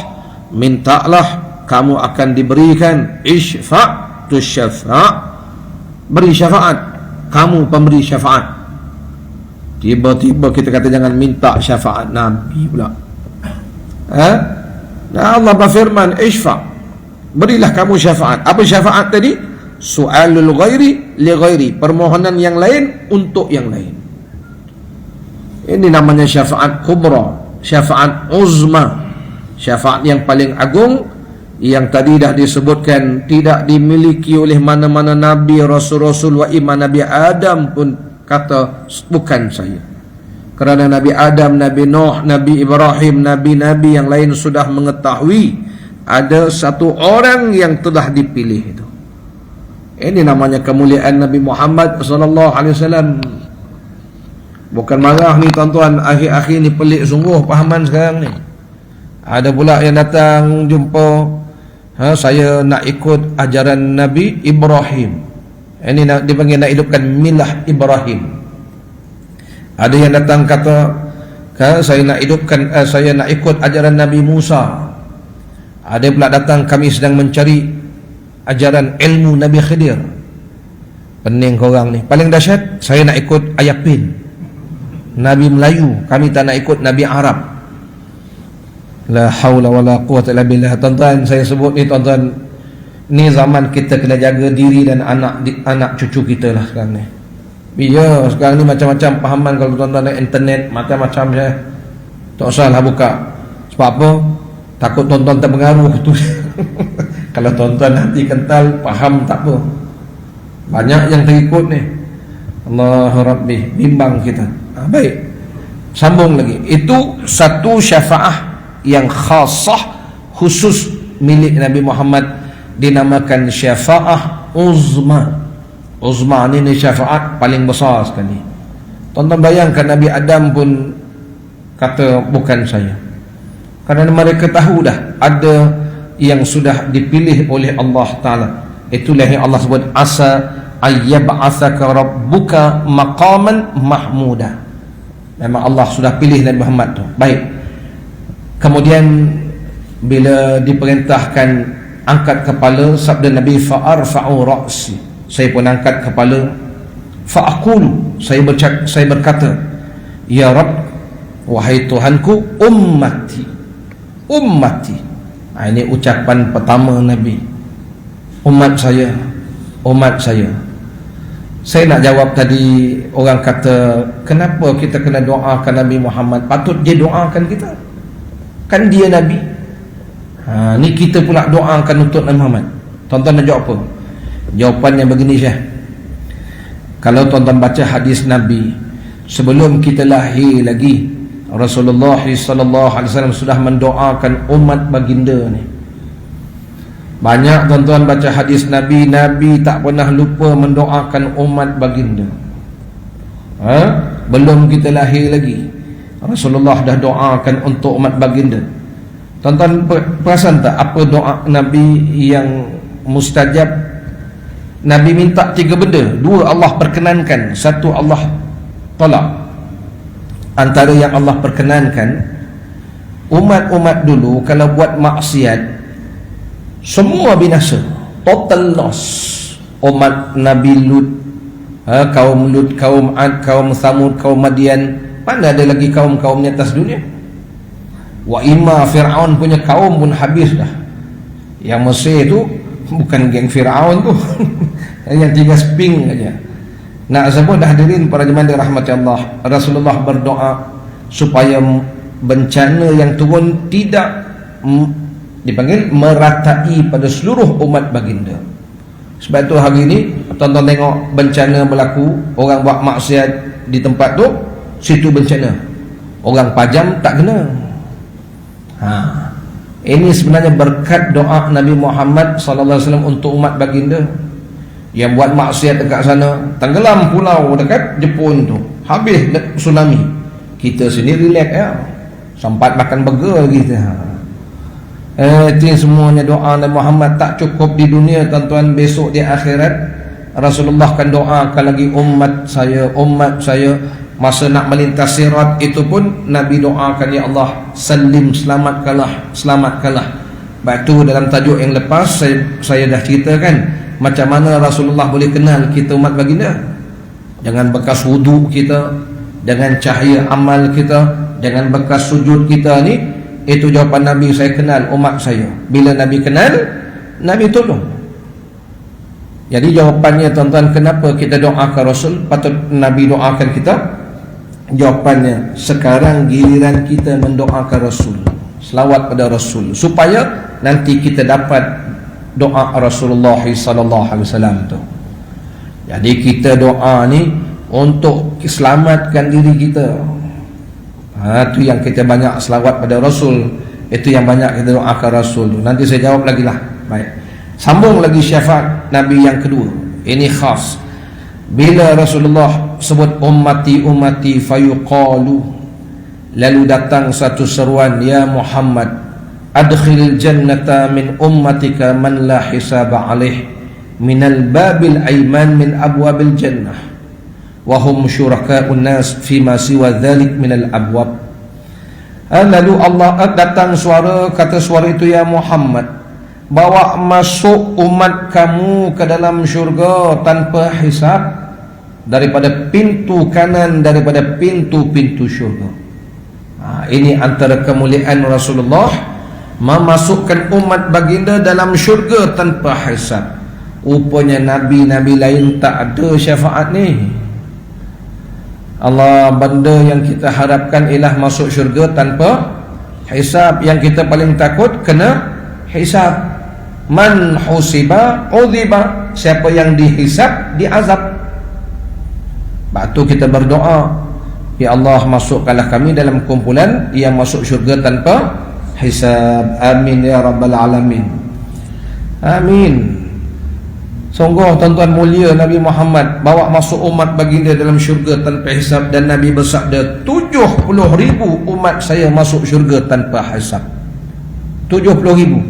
mintalah kamu akan diberikan, isfa' tu syafa', beri syafaat, kamu pemberi syafaat. Tiba-tiba kita kata jangan minta syafaat Nabi pula. Nah, Allah berfirman, isfa', berilah kamu syafaat. Apa syafaat tadi? Su'alul ghairi li ghairi, permohonan yang lain untuk yang lain. Ini namanya syafaat kubra, syafaat uzma, syafaat yang paling agung, yang tadi dah disebutkan tidak dimiliki oleh mana-mana nabi, rasul-rasul, wa iman Nabi Adam pun kata bukan saya. Kerana Nabi Adam, Nabi Nuh, Nabi Ibrahim, nabi-nabi yang lain sudah mengetahui ada satu orang yang telah dipilih itu. Ini namanya kemuliaan Nabi Muhammad sallallahu alaihi wasallam. Bukan marah ni tuan-tuan, akhir-akhir ni pelik sungguh pahaman sekarang ni. Ada pula yang datang jumpa, saya nak ikut ajaran Nabi Ibrahim. Ini dipanggil nak hidupkan milah Ibrahim. Ada yang datang kata, saya nak hidupkan, saya nak ikut ajaran Nabi Musa. Ada pula datang, kami sedang mencari ajaran ilmu Nabi Khidir. Pening korang ni. Paling dahsyat, saya nak ikut Ayapin, Nabi Melayu, kami tak nak ikut Nabi Arab. La haula wala quwwata illa billah. Tuan-tuan, saya sebut ni tuan-tuan, ni zaman kita kena jaga diri dan anak cucu kita lah sekarang ni. Ya, sekarang ni macam-macam pahaman. Kalau tuan-tuan ada internet, macam-macam je. Tak usahlah buka. Sebab apa? Takut tuan-tuan terpengaruh tu. Kalau tuan-tuan hati kental, faham tak apa. Banyak yang terikut ni. Allahu Rabbi, bimbang kita. Baik, sambung lagi. Itu satu syafaah yang khasah, khusus milik Nabi Muhammad, dinamakan syafaah uzma. Uzma ni syafaat paling besar sekali. Tuan-tuan bayangkan, Nabi Adam pun kata bukan saya, kerana mereka tahu dah ada yang sudah dipilih oleh Allah Ta'ala. Itulah yang Allah sebut, asa ayyab'athaka rabbuka maqaman mahmuda. Memang Allah sudah pilih Nabi Muhammad tu. Baik, kemudian bila diperintahkan angkat kepala, sabda Nabi, fa'arfa'u ra'si, saya pun angkat kepala. Fa'aqulu, saya berkata, ya Rabb, wahai Tuhanku, ummati, ummati. Ini ucapan pertama Nabi, umat saya, umat saya. Saya nak jawab tadi, orang kata kenapa kita kena doakan Nabi Muhammad? Patut dia doakan kita, kan dia Nabi. Ni kita pula doakan untuk Nabi Muhammad. Tuan-tuan nak jawab apa? Jawapannya begini Syekh. Kalau tuan-tuan baca hadis Nabi, sebelum kita lahir lagi, Rasulullah SAW sudah mendoakan umat baginda ni. Banyak tuan-tuan baca hadis Nabi, Nabi tak pernah lupa mendoakan umat baginda. Belum kita lahir lagi, Rasulullah dah doakan untuk umat baginda. Tuan-tuan perasan tak apa doa Nabi yang mustajab? Nabi minta 3 benda, 2 Allah perkenankan, 1 Allah tolak. Antara yang Allah perkenankan, umat-umat dulu kalau buat maksiat, semua binasa, total loss. Umat Nabi Lut, kaum Lut, kaum Ad, kaum Thamud, kaum Madian, mana ada lagi kaum-kaum di atas dunia? Wa imma Fir'aun punya kaum pun habis dah. Yang Mesir tu bukan geng Fir'aun tu yang 3 sping aja. Nak sebut hadirin para jemaah dirahmati Allah, Rasulullah berdoa supaya bencana yang turun tidak dipanggil meratai pada seluruh umat baginda. Sebab tu hari ni tuan-tuan tengok bencana berlaku, orang buat maksiat di tempat tu, situ bencana. Orang pajam tak kena. Ini sebenarnya berkat doa Nabi Muhammad sallallahu alaihi wasallam untuk umat baginda. Yang buat maksiat dekat sana, tenggelam pulau dekat Jepun tu, habis tsunami. Kita sini relax ya, sempat makan burger kita. Itu semuanya doa Nabi Muhammad tak cukup di dunia tuan-tuan, besok di akhirat Rasulullah akan doakan lagi umat saya masa nak melintas sirat, itu pun Nabi doakan, ya Allah salim, selamatkanlah. Batu dalam tajuk yang lepas saya dah ceritakan macam mana Rasulullah boleh kenal kita umat baginda. Jangan bekas wuduk kita, dengan cahaya amal kita, dengan bekas sujud kita ni. Itu jawapan Nabi, saya kenal umat saya. Bila Nabi kenal, Nabi tolong. Jadi jawapannya tuan-tuan, kenapa kita doakan Rasul, patut Nabi doakan kita? Jawapannya, sekarang giliran kita mendoakan Rasul, selawat pada Rasul, supaya nanti kita dapat doa Rasulullah sallallahu alaihi wasallam tu. Jadi kita doa ni untuk selamatkan diri kita. Itu yang kita banyak selawat pada Rasul, itu yang banyak kita doakan Rasul. Nanti saya jawab lagi lah. Baik, sambung lagi syafaat Nabi yang kedua. Ini khas. Bila Rasulullah sebut ummati fayuqalu, lalu datang satu seruan, ya Muhammad, adkhilil jannata min ummatika man la hisaba alaih minal babil ayman min abwabil jannah wa hum syuraka'un nas fima siwa dhalik minal abwab. Lalu Allah datang suara, kata suara itu, ya Muhammad, bawa masuk umat kamu ke dalam syurga tanpa hisab daripada pintu kanan daripada pintu-pintu syurga. Ini antara kemuliaan Rasulullah, memasukkan umat baginda dalam syurga tanpa hisab. Rupanya nabi-nabi lain tak ada syafaat ni. Allah, benda yang kita harapkan ialah masuk syurga tanpa hisab. Yang kita paling takut kena hisab. Man husiba udhiba, siapa yang dihisab diazab. Batu kita berdoa, ya Allah masukkanlah kami dalam kumpulan yang masuk syurga tanpa hisab. Amin ya rabbal alamin. Amin. Sungguh tuan-tuan mulia Nabi Muhammad bawa masuk umat baginda dalam syurga tanpa hisab. Dan Nabi bersabda, 70,000 umat saya masuk syurga tanpa hisab. 70,000.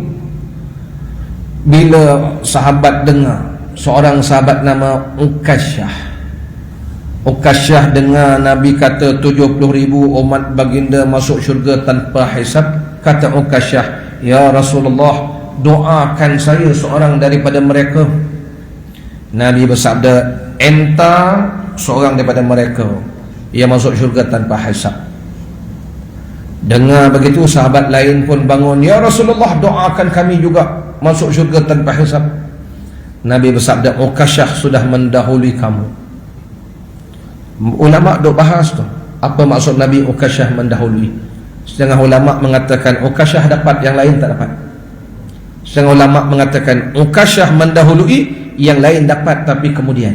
Bila sahabat dengar, seorang sahabat nama Ukasyah dengar Nabi kata 70,000 umat baginda masuk syurga tanpa hisab, kata Ukasyah, ya Rasulullah, doakan saya seorang daripada mereka. Nabi bersabda, enta seorang daripada mereka yang masuk syurga tanpa hisab. Dengar begitu, sahabat lain pun bangun, ya Rasulullah, doakan kami juga masuk syurga tanpa hisab. Nabi bersabda, Ukasyah sudah mendahului kamu. Ulama duk bahas tu, apa maksud Nabi Ukasyah mendahului. Setengah ulama mengatakan Ukasyah dapat, yang lain tak dapat. Setengah ulama mengatakan Ukasyah mendahului, yang lain dapat tapi kemudian.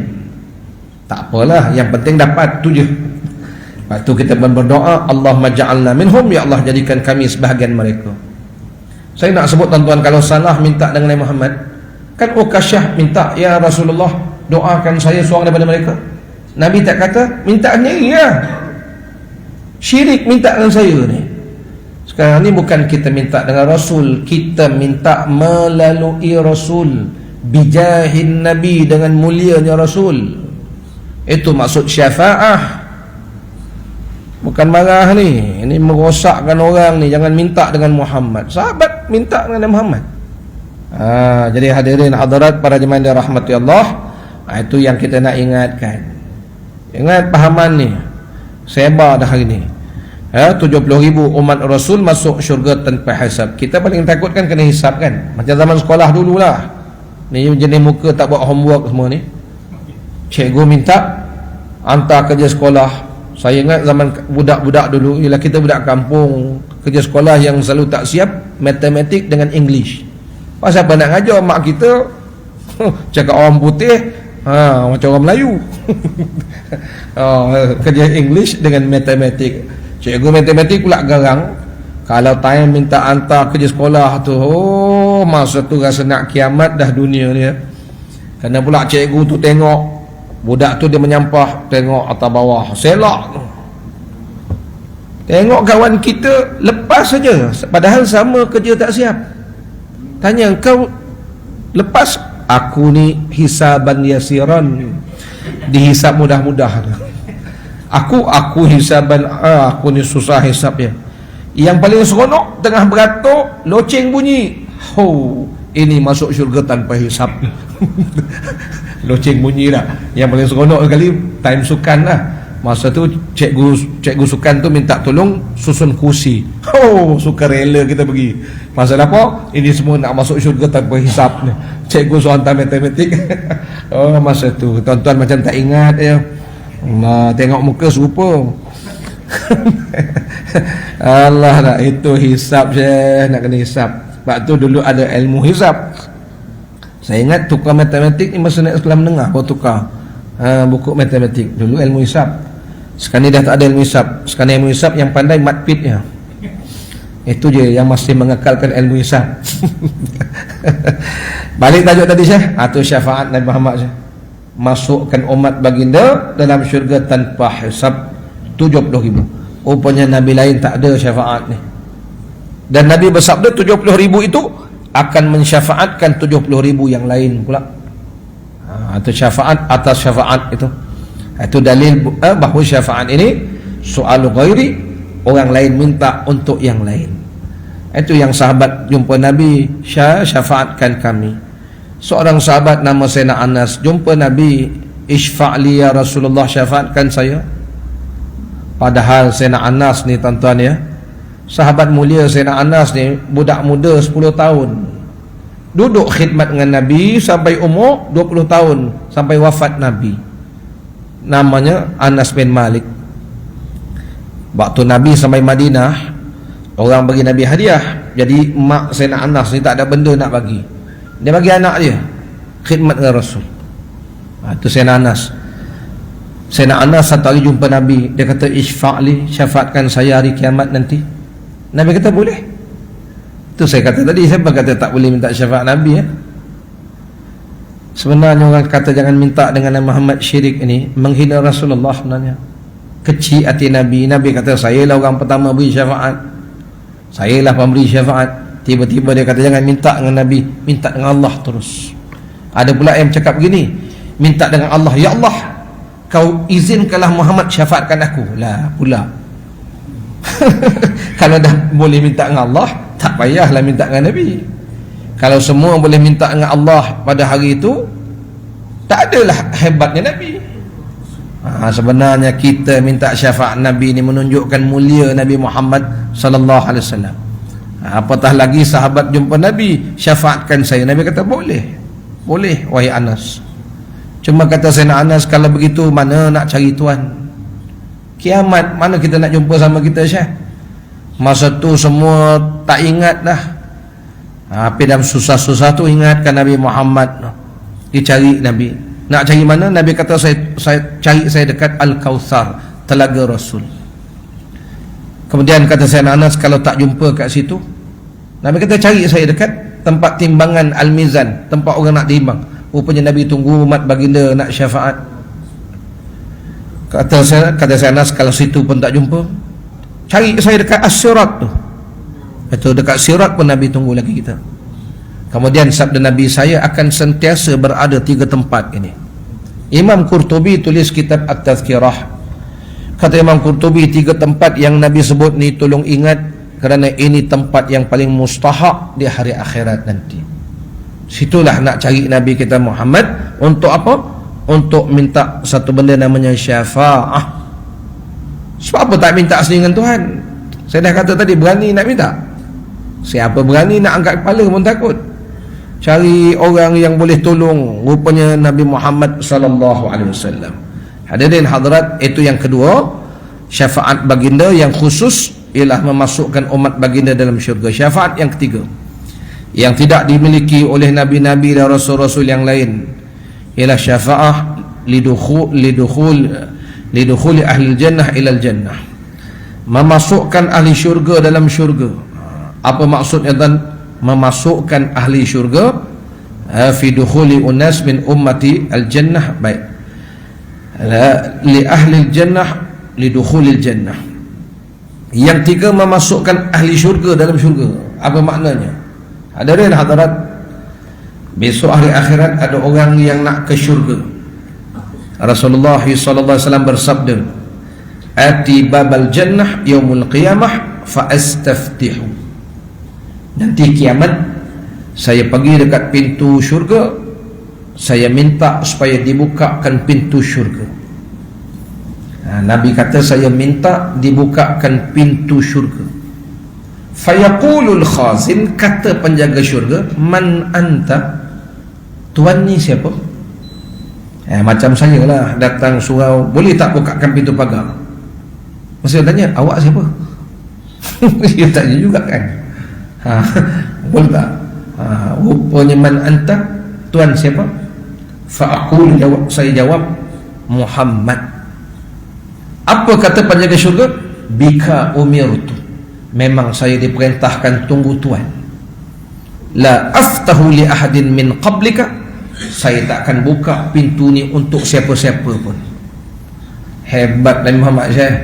Tak apalah, yang penting dapat tu je. Lepas tu kita berdoa, Allahumma ja'alna minhum, ya Allah jadikan kami sebahagian mereka. Saya nak sebut tuan-tuan, kalau salah minta dengan Nabi Muhammad, kan Ukasyah minta, ya Rasulullah doakan saya seorang daripada mereka. Nabi tak kata minta ni ya, syirik minta dengan saya ni. Sekarang ni bukan kita minta dengan Rasul, kita minta melalui Rasul, bijahin Nabi, dengan mulianya Rasul. Itu maksud syafaah. Bukan marah ni, ini merosakkan orang ni. Jangan minta dengan Muhammad. Sahabat minta dengan Muhammad. Jadi hadirin hadirat para jemaah yang dirahmati Allah, itu yang kita nak ingatkan. Ingat pahaman ni, sebar dah hari ni. 70,000 umat Rasul masuk syurga tanpa hisab. Kita paling takut kan kena hisab kan, macam zaman sekolah dululah. Ni jenis muka tak buat homework semua ni, cikgu minta hantar kerja sekolah. Saya ingat zaman budak-budak dulu, ialah kita budak kampung, kerja sekolah yang selalu tak siap matematik dengan English. Pasal apa nak ngajar mak kita cakap orang putih macam orang Melayu. Kerja English dengan matematik. Cikgu matematik pula garang. Kalau time minta hantar kerja sekolah tu, masa tu rasa nak kiamat dah dunia dia. Kerana pula cikgu tu tengok budak tu dia menyampah, tengok atas bawah, selak tu. Tengok kawan kita lepas saja, padahal sama kerja tak siap. Tanya, kau lepas? Aku ni hisaban yasiran, dihisap mudah-mudah. Aku hisaban, aku ni susah hisapnya. Yang paling seronok tengah beratur, loceng bunyi, ini masuk syurga tanpa hisap. Loceng bunyi dah. Yang paling seronok sekali time sukan lah. Masa tu cikgu sukan tu minta tolong susun kursi. Suka rela kita pergi. Pasal apa? Ini semua nak masuk syurga tanpa hisap ni. Cikgu suruh hantar matematik. Masa tu tuan-tuan macam tak ingat ya. Tengok muka serupa. Allah nak itu hisap je, nak kena hisap. Sebab tu dulu ada ilmu hisap. Saya ingat tukar matematik ni masa naik sekolah menengah baru tukar buku matematik. Dulu ilmu hisap. Sekarang ni dah tak ada ilmu hisap. Sekarang ilmu hisap yang pandai matpitnya. Itu je yang masih mengekalkan ilmu hisap. Balik tajuk tadi Syekh, atau syafaat Nabi Muhammad Syekh. Masukkan umat baginda dalam syurga tanpa hisap 70,000. Rupanya Nabi lain tak ada syafaat ni. Dan Nabi bersabda 70,000 itu akan mensyafaatkan 70,000 yang lain pula. Atau syafaat atas syafaat itu. Itu dalil bahawa syafaat ini soal ghairi, orang lain minta untuk yang lain. Itu yang sahabat jumpa Nabi, syafaatkan kami. Seorang sahabat nama Sayyidina Anas jumpa Nabi, isfa'li ya Rasulullah, syafaatkan saya. Padahal Sayyidina Anas ni tuan-tuan ya, sahabat mulia Sayyidina Anas ni budak muda 10 tahun. Duduk khidmat dengan Nabi sampai umur 20 tahun, sampai wafat Nabi. Namanya Anas bin Malik. Waktu Nabi sampai Madinah, orang bagi Nabi hadiah. Jadi mak Sayyidina Anas ni tak ada benda nak bagi, dia bagi anak dia khidmat dengan Rasul. Itu Sayyidina Anas. Sayyidina Anas satu hari jumpa Nabi, dia kata isfa'li, syafaatkan saya hari kiamat nanti. Nabi kata boleh. Itu saya kata tadi, siapa kata tak boleh minta syafaat Nabi ya? Sebenarnya orang kata jangan minta dengan Nabi Muhammad syirik ini menghina Rasulullah sebenarnya. Kecil hati Nabi. Nabi kata sayalah orang pertama beri syafaat, sayalah pemberi syafaat. Tiba-tiba dia kata jangan minta dengan Nabi, minta dengan Allah terus. Ada pula yang cakap begini, minta dengan Allah, ya Allah kau izinkanlah Muhammad syafaatkan aku. Lah pula. Kalau dah boleh minta dengan Allah, tak payahlah minta dengan Nabi. Kalau semua boleh minta dengan Allah pada hari itu, tak adalah hebatnya Nabi. Sebenarnya kita minta syafaat Nabi ini menunjukkan mulia Nabi Muhammad sallallahu alaihi wasallam. Apatah lagi sahabat jumpa Nabi, syafaatkan saya. Nabi kata boleh. Boleh wahai Anas. Cuma kata Sayyidina Anas, kalau begitu mana nak cari tuan? Kiamat mana kita nak jumpa sama kita Syekh? Masa tu semua tak ingat dah. Tapi dalam susah-susah tu ingatkan Nabi Muhammad. Dicari Nabi. Nak cari mana? Nabi kata saya cari saya dekat Al-Kautsar, telaga Rasul. Kemudian kata Sayyidina Anas, kalau tak jumpa kat situ, Nabi kata cari saya dekat tempat timbangan Al-Mizan, tempat orang nak timbang. Rupanya Nabi tunggu umat baginda nak syafaat. Kata Sayyidina Anas, kalau situ pun tak jumpa, cari saya dekat As-Sirat tu. Itu dekat Sirat pun Nabi tunggu lagi kita. Kemudian sabda Nabi, saya akan sentiasa berada 3 tempat ini. Imam Qurtubi tulis kitab At-Tazkirah. Kata Imam Qurtubi, 3 tempat yang Nabi sebut ni tolong ingat, kerana ini tempat yang paling mustahak di hari akhirat nanti. Situlah nak cari Nabi kita Muhammad. Untuk apa? Untuk minta satu benda namanya syafaah. Sebab apa tak minta sendiri dengan Tuhan? Saya dah kata tadi, berani nak minta. Siapa berani nak angkat kepala pun takut. Cari orang yang boleh tolong. Rupanya Nabi Muhammad sallallahu alaihi wasallam. Hadirin hadirat, itu yang kedua. Syafaat baginda yang khusus ialah memasukkan umat baginda dalam syurga. Syafaat yang ketiga yang tidak dimiliki oleh nabi-nabi dan rasul-rasul yang lain ialah syafaat lidukhuli ahli jannah ilal jannah, memasukkan ahli syurga dalam syurga. Apa maksudnya dan memasukkan ahli syurga? Fi dukhuli unas min ummati al jannah, baik, li ahli jannah lidukhulil jannah. Yang tiga, memasukkan ahli syurga dalam syurga. Apa maknanya? Hadirin hadirat, besok hari akhirat ada orang yang nak ke syurga. Rasulullah sallallahu alaihi wasallam bersabda, ati babal jannah yaumul qiyamah fa astaftihu. Nanti kiamat saya pergi dekat pintu syurga, saya minta supaya dibukakan pintu syurga. Nabi kata, saya minta dibukakan pintu syurga. Fayaqulul khazin, kata penjaga syurga, man anta, tuan ni siapa? Macam saya lah, datang surau, boleh tak bukakan pintu pagar? Mesti tanya, awak siapa? Dia tanya juga kan, boleh tak? Rupanya man anta, tuan siapa? Fa'aqul, saya jawab, Muhammad. Apa kata penjaga syurga? Bika umirtu, memang saya diperintahkan tunggu tuan. La aftahu li ahadin min qablika, saya tak akan buka pintu ni untuk siapa-siapa pun. Hebat Nabi Muhammad Syekh.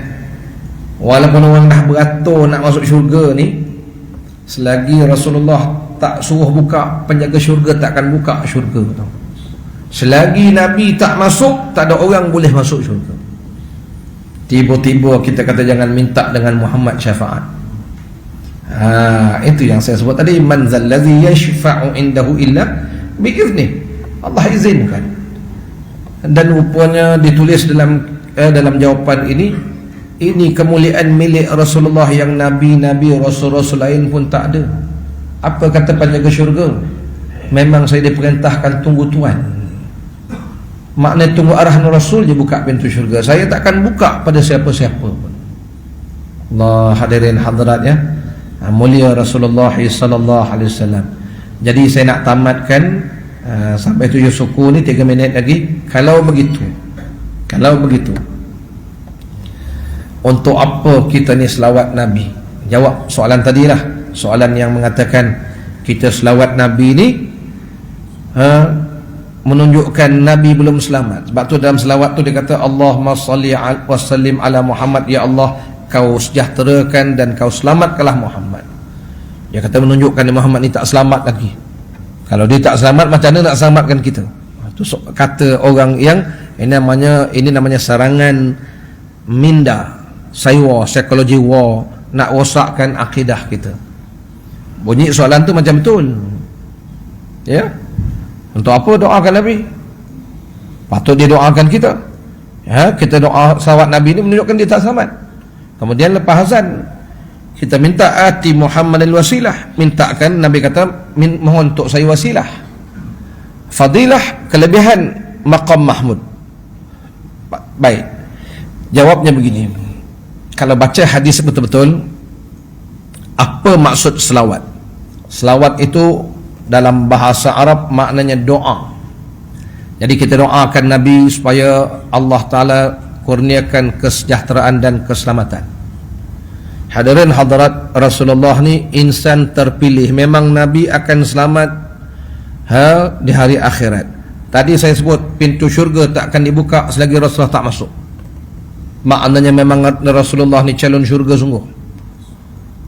Walaupun orang dah beratur nak masuk syurga ni, selagi Rasulullah tak suruh buka, penjaga syurga tak akan buka syurga. Selagi Nabi tak masuk, tak ada orang boleh masuk syurga. Tiba-tiba kita kata jangan minta dengan Muhammad syafaat. Itu yang saya sebut tadi, man zallazi yashfa'u indahu illa biiznih, Allah izinkan. Dan rupanya ditulis dalam jawapan ini kemuliaan milik Rasulullah yang nabi-nabi, rasul-rasul lain pun tak ada. Apa kata penjaga syurga? Memang saya diperintahkan tunggu tuan. Maknanya tunggu arahan Rasul je buka pintu syurga. Saya takkan buka pada siapa-siapa pun. Allah, hadirin hadirat ya, mulia Rasulullah sallallahu alaihi wasallam. Jadi saya nak tamatkan sampai 7 suku ni 3 minit lagi. Kalau begitu, untuk apa kita ni selawat Nabi? Jawab soalan tadilah, soalan yang mengatakan kita selawat Nabi ni menunjukkan Nabi belum selamat. Sebab tu dalam selawat tu dia kata, Allahumma salli wa sallim ala Muhammad, ya Allah kau sejahterakan dan kau selamatkanlah Muhammad. Dia kata menunjukkan Muhammad ni tak selamat lagi. Kalau dia tak selamat, macam mana nak selamatkan kita? Itu kata orang yang ini namanya serangan minda, psikologi war, nak rosakkan akidah kita. Bunyi soalan tu macam betul. Ya? Untuk apa doakan Nabi? Patut dia doakan kita. Kita doa salawat Nabi ni menunjukkan dia tak selamat. Kemudian lepas azan kita minta ati Muhammadil wasilah, mintakan Nabi kata mohon untuk saya wasilah. Fadilah, kelebihan maqam Mahmud. Baik. Jawabnya begini. Kalau baca hadis betul-betul, apa maksud selawat? Selawat itu dalam bahasa Arab maknanya doa. Jadi kita doakan Nabi supaya Allah Ta'ala kurniakan kesejahteraan dan keselamatan. Hadirin hadirat, Rasulullah ni insan terpilih. Memang Nabi akan selamat di hari akhirat. Tadi saya sebut pintu syurga tak akan dibuka selagi Rasulullah tak masuk. Maknanya memang Rasulullah ni calon syurga sungguh.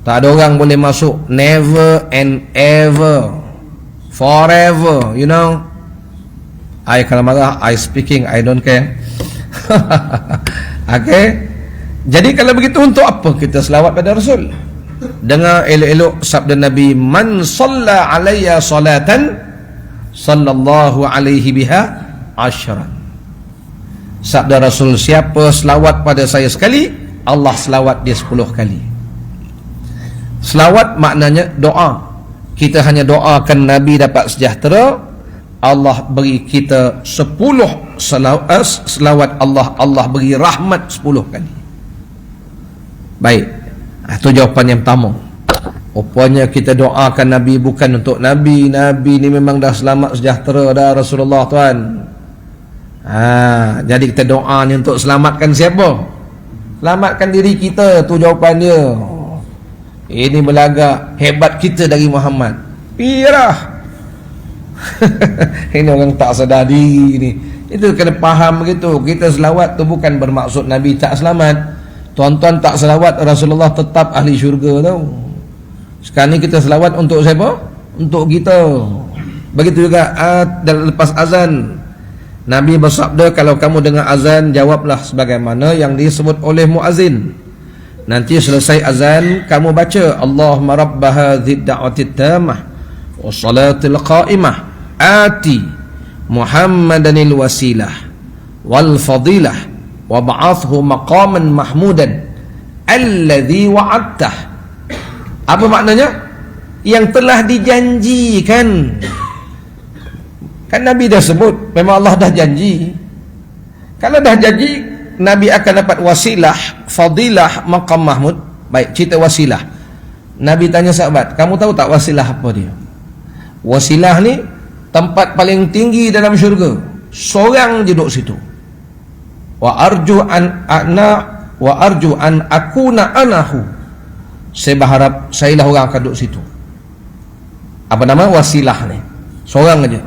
Tak ada orang boleh masuk. Never and ever, forever, you know. Kalau marah, I speaking, I don't care. Okay. Jadi kalau begitu, untuk apa kita selawat pada Rasul? Dengar elok-elok sabda Nabi, man salla alayya salatan sallallahu alaihi biha ashran. Sabda Rasul, siapa selawat pada saya sekali, Allah selawat dia 10 kali. Selawat maknanya doa. Kita hanya doakan Nabi dapat sejahtera, Allah beri kita 10 selawat Allah beri rahmat 10 kali. Baik, itu jawapan yang pertama. Rupanya kita doakan Nabi bukan untuk Nabi ni memang dah selamat sejahtera dah Rasulullah tuan. Jadi kita doa ni untuk selamatkan siapa? Selamatkan diri kita, tu jawapan dia. Ini belagak hebat kita dari Muhammad. Pirah. Ini orang tak sedar diri ni. Itu kena faham begitu. Kita selawat tu bukan bermaksud Nabi tak selamat. Tuan-tuan tak selawat, Rasulullah tetap ahli syurga tau. Sekarang ni kita selawat untuk siapa? Untuk kita. Begitu juga lepas azan, Nabi bersabda, kalau kamu dengar azan, jawablah sebagaimana yang disebut oleh muazzin. Nanti selesai azan, kamu baca Allahumma rabba hadzid da'watid tammah wassalatil qa'imah ati Muhammadanil wasilah wal fadilah wa ba'athhu maqaman mahmudan alladhi wa'adtah. Apa maknanya? Yang telah dijanjikan. Kan Nabi dah sebut, memang Allah dah janji. Kalau dah janji Nabi akan dapat wasilah, fadilah, maqam mahmud. Baik, cerita wasilah. Nabi tanya sahabat, kamu tahu tak wasilah apa dia? Wasilah ni tempat paling tinggi dalam syurga. Seorang je duduk situ. Wa arju an akuna anahu. Saya berharap saya lah orang akan duduk situ. Apa nama wasilah ni? Seorang aja.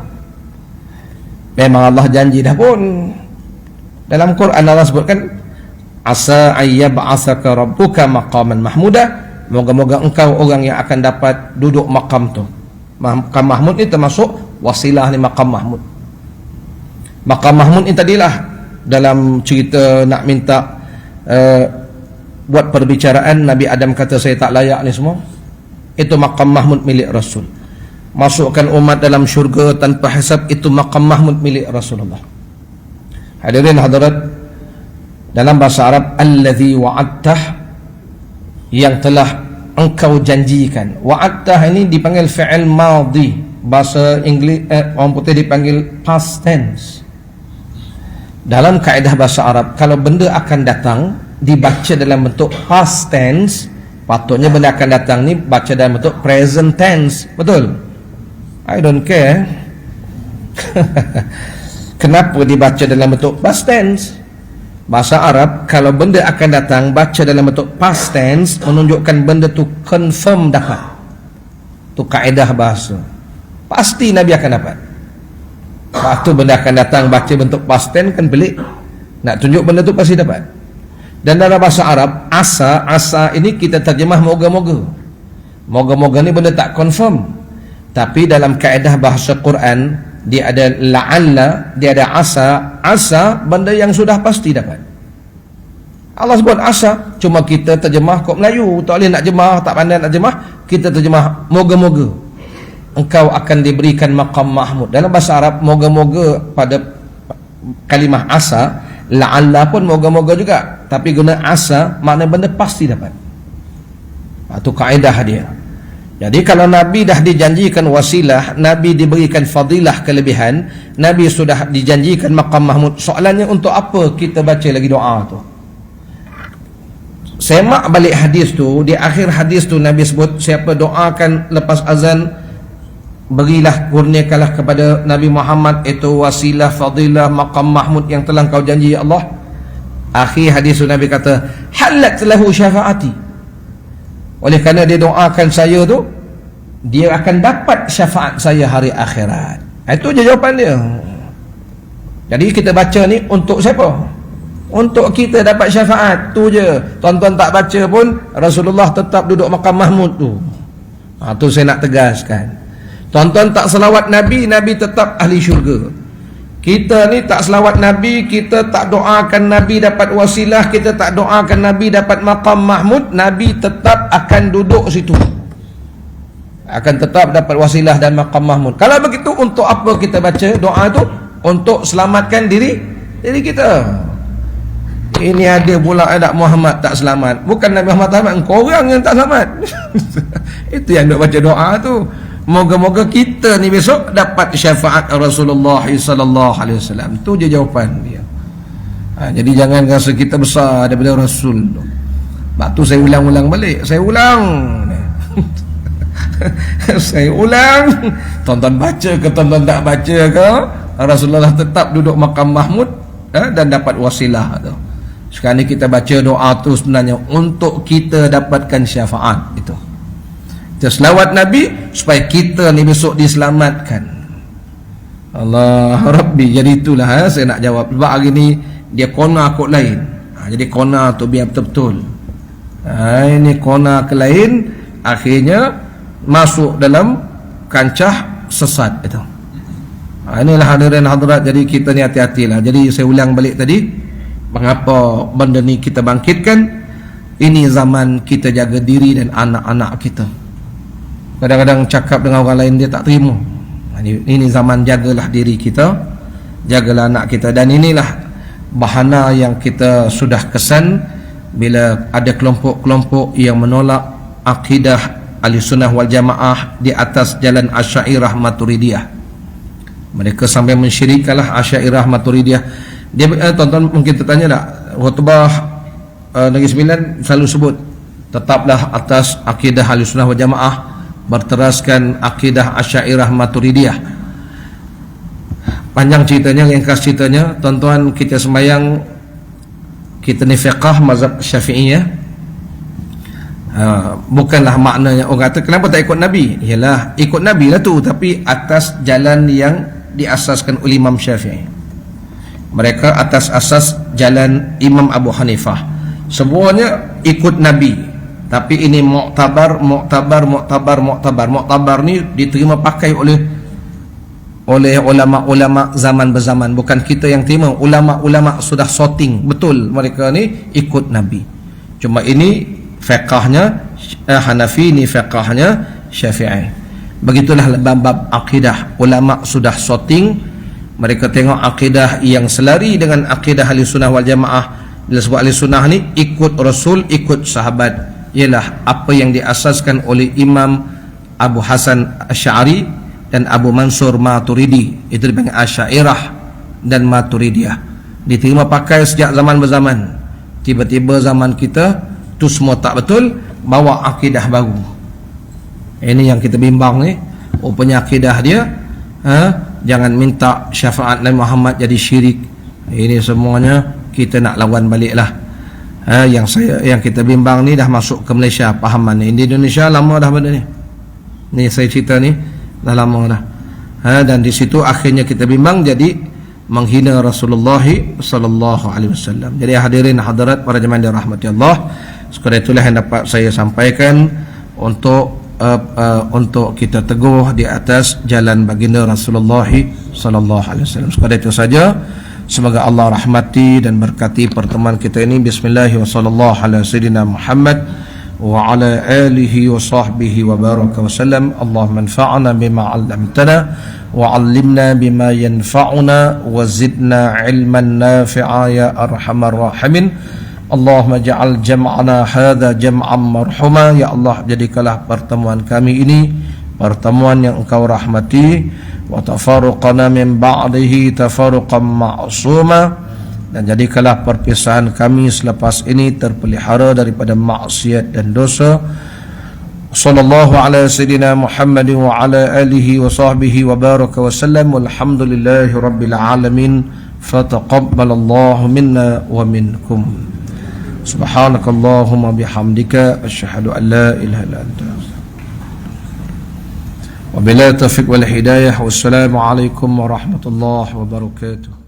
Memang Allah janji dah pun. Dalam Quran Allah sebutkan, asa ayyab'asaka rabbuka maqaman mahmuda. Moga-moga engkau orang yang akan dapat duduk maqam tu. Maqam mahmud ni termasuk wasilah ni, maqam mahmud. Maqam mahmud ni tadilah dalam cerita nak minta buat perbicaraan, Nabi Adam kata saya tak layak ni semua. Itu maqam mahmud milik Rasul. Masukkan umat dalam syurga tanpa hisab, itu maqam mahmud milik Rasulullah. Hadirin hadirat, dalam bahasa Arab, allazi wa'adtah, yang telah engkau janjikan. Wa'adtah ini dipanggil fi'il madhi. Bahasa Inggeris orang putih dipanggil past tense. Dalam kaedah bahasa Arab, kalau benda akan datang dibaca dalam bentuk past tense, patutnya benda akan datang ni baca dalam bentuk present tense. Betul? I don't care. Kenapa dibaca dalam bentuk past tense? Bahasa Arab, kalau benda akan datang baca dalam bentuk past tense, menunjukkan benda tu confirm dapat. Tu kaedah bahasa. Pasti Nabi akan dapat. Waktu benda akan datang baca bentuk past tense kan pelik. Nak tunjuk benda tu pasti dapat. Dan dalam bahasa Arab, asa ini kita terjemah moga-moga. Moga-moga ni benda tak confirm. Tapi dalam kaedah bahasa Quran, dia ada la'alla, dia ada asa benda yang sudah pasti dapat. Allah sebut asa, cuma kita terjemah kok Melayu, tak boleh nak jemah, tak pandai nak jemah, kita terjemah moga-moga engkau akan diberikan maqam mahmud. Dalam bahasa Arab, moga-moga pada kalimah asa, la'alla pun moga-moga juga, tapi guna asa makna benda pasti dapat. Itu kaedah dia. Jadi kalau Nabi dah dijanjikan wasilah, Nabi diberikan fadilah, kelebihan, Nabi sudah dijanjikan maqam mahmud, soalannya untuk apa kita baca lagi doa tu? Semak balik hadis tu, di akhir hadis tu Nabi sebut, siapa doakan lepas azan, berilah, kurniakanlah kepada Nabi Muhammad itu wasilah, fadilah, maqam mahmud yang telah kau janji ya Allah. Akhir hadis tu Nabi kata, halat lahu syafaati. Oleh kerana dia doakan saya tu, dia akan dapat syafaat saya hari akhirat. Itu je jawapan dia. Jadi kita baca ni untuk siapa? Untuk kita dapat syafaat. Tu je. Tuan-tuan tak baca pun, Rasulullah tetap duduk maqam mahmud tu. Tu saya nak tegaskan. Tuan-tuan tak selawat Nabi, Nabi tetap ahli syurga. Kita ni tak selawat Nabi, kita tak doakan Nabi dapat wasilah, kita tak doakan Nabi dapat maqam mahmud, Nabi tetap akan duduk situ, akan tetap dapat wasilah dan maqam mahmud. Kalau begitu, untuk apa kita baca doa itu? Untuk selamatkan diri kita. Ini ada pula anak Muhammad tak selamat. Bukan Nabi Muhammad tak selamat, engkau orang yang tak selamat. Itu yang nak baca doa tu. Moga-moga kita ni besok dapat syafaat Rasulullah sallallahu alaihi wasallam. Tu je jawapan dia. Jadi jangan rasa kita besar daripada Rasul tu. Sebab tu saya ulang-ulang balik. Saya ulang. Saya ulang. Tonton baca ke tonton tak baca ke, Rasulullah tetap duduk makam Mahmud dan dapat wasilah tu. Sekarang ni kita baca doa tu sebenarnya untuk kita dapatkan syafaat itu. Kita selawat Nabi supaya kita ni besok diselamatkan. Allah Rabbi. Jadi itulah saya nak jawab. Sebab hari ni dia kona kot lain. Jadi kona tu biar betul-betul. Ini kona ke lain, akhirnya masuk dalam kancah sesat itu. Inilah hadirin hadirat. Jadi kita ni hati-hatilah. Jadi saya ulang balik tadi, mengapa benda ni kita bangkitkan. Ini zaman kita jaga diri dan anak-anak kita. Kadang-kadang cakap dengan orang lain dia tak terima. Ini zaman jagalah diri kita, jagalah anak kita. Dan inilah bahana yang kita sudah kesan bila ada kelompok-kelompok yang menolak akidah Ahlussunnah wal Jamaah di atas jalan Asy'ariyah Maturidiyah. Mereka sampai mensyirikkanlah Asy'ariyah Maturidiyah. Dia tuan-tuan mungkin tertanya tak, khutbah Negeri Sembilan selalu sebut tetaplah atas akidah Ahlussunnah wal Jamaah, berteraskan akidah Asy'ariyah Maturidiyah. Panjang ceritanya, ringkas ceritanya, tuan-tuan, kita sembahyang, kita ni fiqah mazhab Syafi'iyah. Bukanlah maknanya orang kata kenapa tak ikut Nabi. Ialah ikut Nabi lah tu, tapi atas jalan yang diasaskan oleh Imam Syafi'i. Mereka atas asas jalan Imam Abu Hanifah. Semuanya ikut Nabi, tapi ini muktabar. Muktabar ni diterima pakai oleh ulama-ulama zaman berzaman. Bukan kita yang terima. Ulama-ulama sudah sorting betul mereka ni ikut Nabi. Cuma ini fiqahnya Hanafi, ni fiqahnya Syafi'i. Begitulah bab akidah. Ulama sudah sorting. Mereka tengok akidah yang selari dengan akidah Ahlussunnah wal Jamaah. Bila sebut Ahlussunnah ni ikut Rasul, ikut sahabat, ialah apa yang diasaskan oleh Imam Abu Hasan Asy'ari dan Abu Mansur Maturidi. Itu dipanggil Asy'ariyah dan Maturidiyah. Diterima pakai sejak zaman berzaman. Tiba-tiba zaman kita tu semua tak betul, bawa akidah baru. Ini yang kita bimbang ni. Rupanya akidah dia jangan minta syafaat Nabi Muhammad jadi syirik. Ini semuanya kita nak lawan baliklah. Yang kita bimbang ni dah masuk ke Malaysia pahaman ni. Di Indonesia lama dah benda ni. Ni saya cerita ni dah lama dah. Dan di situ akhirnya kita bimbang jadi menghina Rasulullah sallallahu alaihi wasallam. Jadi hadirin hadirat para jemaah yang dirahmati Allah, sekadar itulah yang dapat saya sampaikan untuk kita teguh di atas jalan baginda Rasulullah sallallahu alaihi wasallam. Sekadar itu saja. Semoga Allah rahmati dan berkati pertemuan kita ini. Bismillahirrahmanirrahim. Sallallahu alaihi sayyidina Muhammad wa ala alihi wa sahbihi wa baraka wa sallam. Allahumma anfa'na bima 'allamtana wa 'allimna bima yanfa'una wa zidna 'ilman nafi'a ya arhamar rahimin. Allahumma ja'al jam'ana hadha jam'an marhuma. Ya Allah, jadikanlah pertemuan kami ini pertemuan yang Engkau rahmati, wa tafarruqana min ba'dihi tafarruqan ma'suma, dan jadikanlah perpisahan kami selepas ini terpelihara daripada maksiat dan dosa. Sallallahu ala sayyidina Muhammad wa ala alihi wa sahbihi wa baraka wa sallam. Walhamdulillahi rabbil alamin. Fataqabbalallahu minna wa minkum. Subhanakallahumma bihamdika asyhadu an la ilaha illa anta. Wabillahi taufiq wal hidayah. Wassalamu alaikum warahmatullahi wabarakatuh.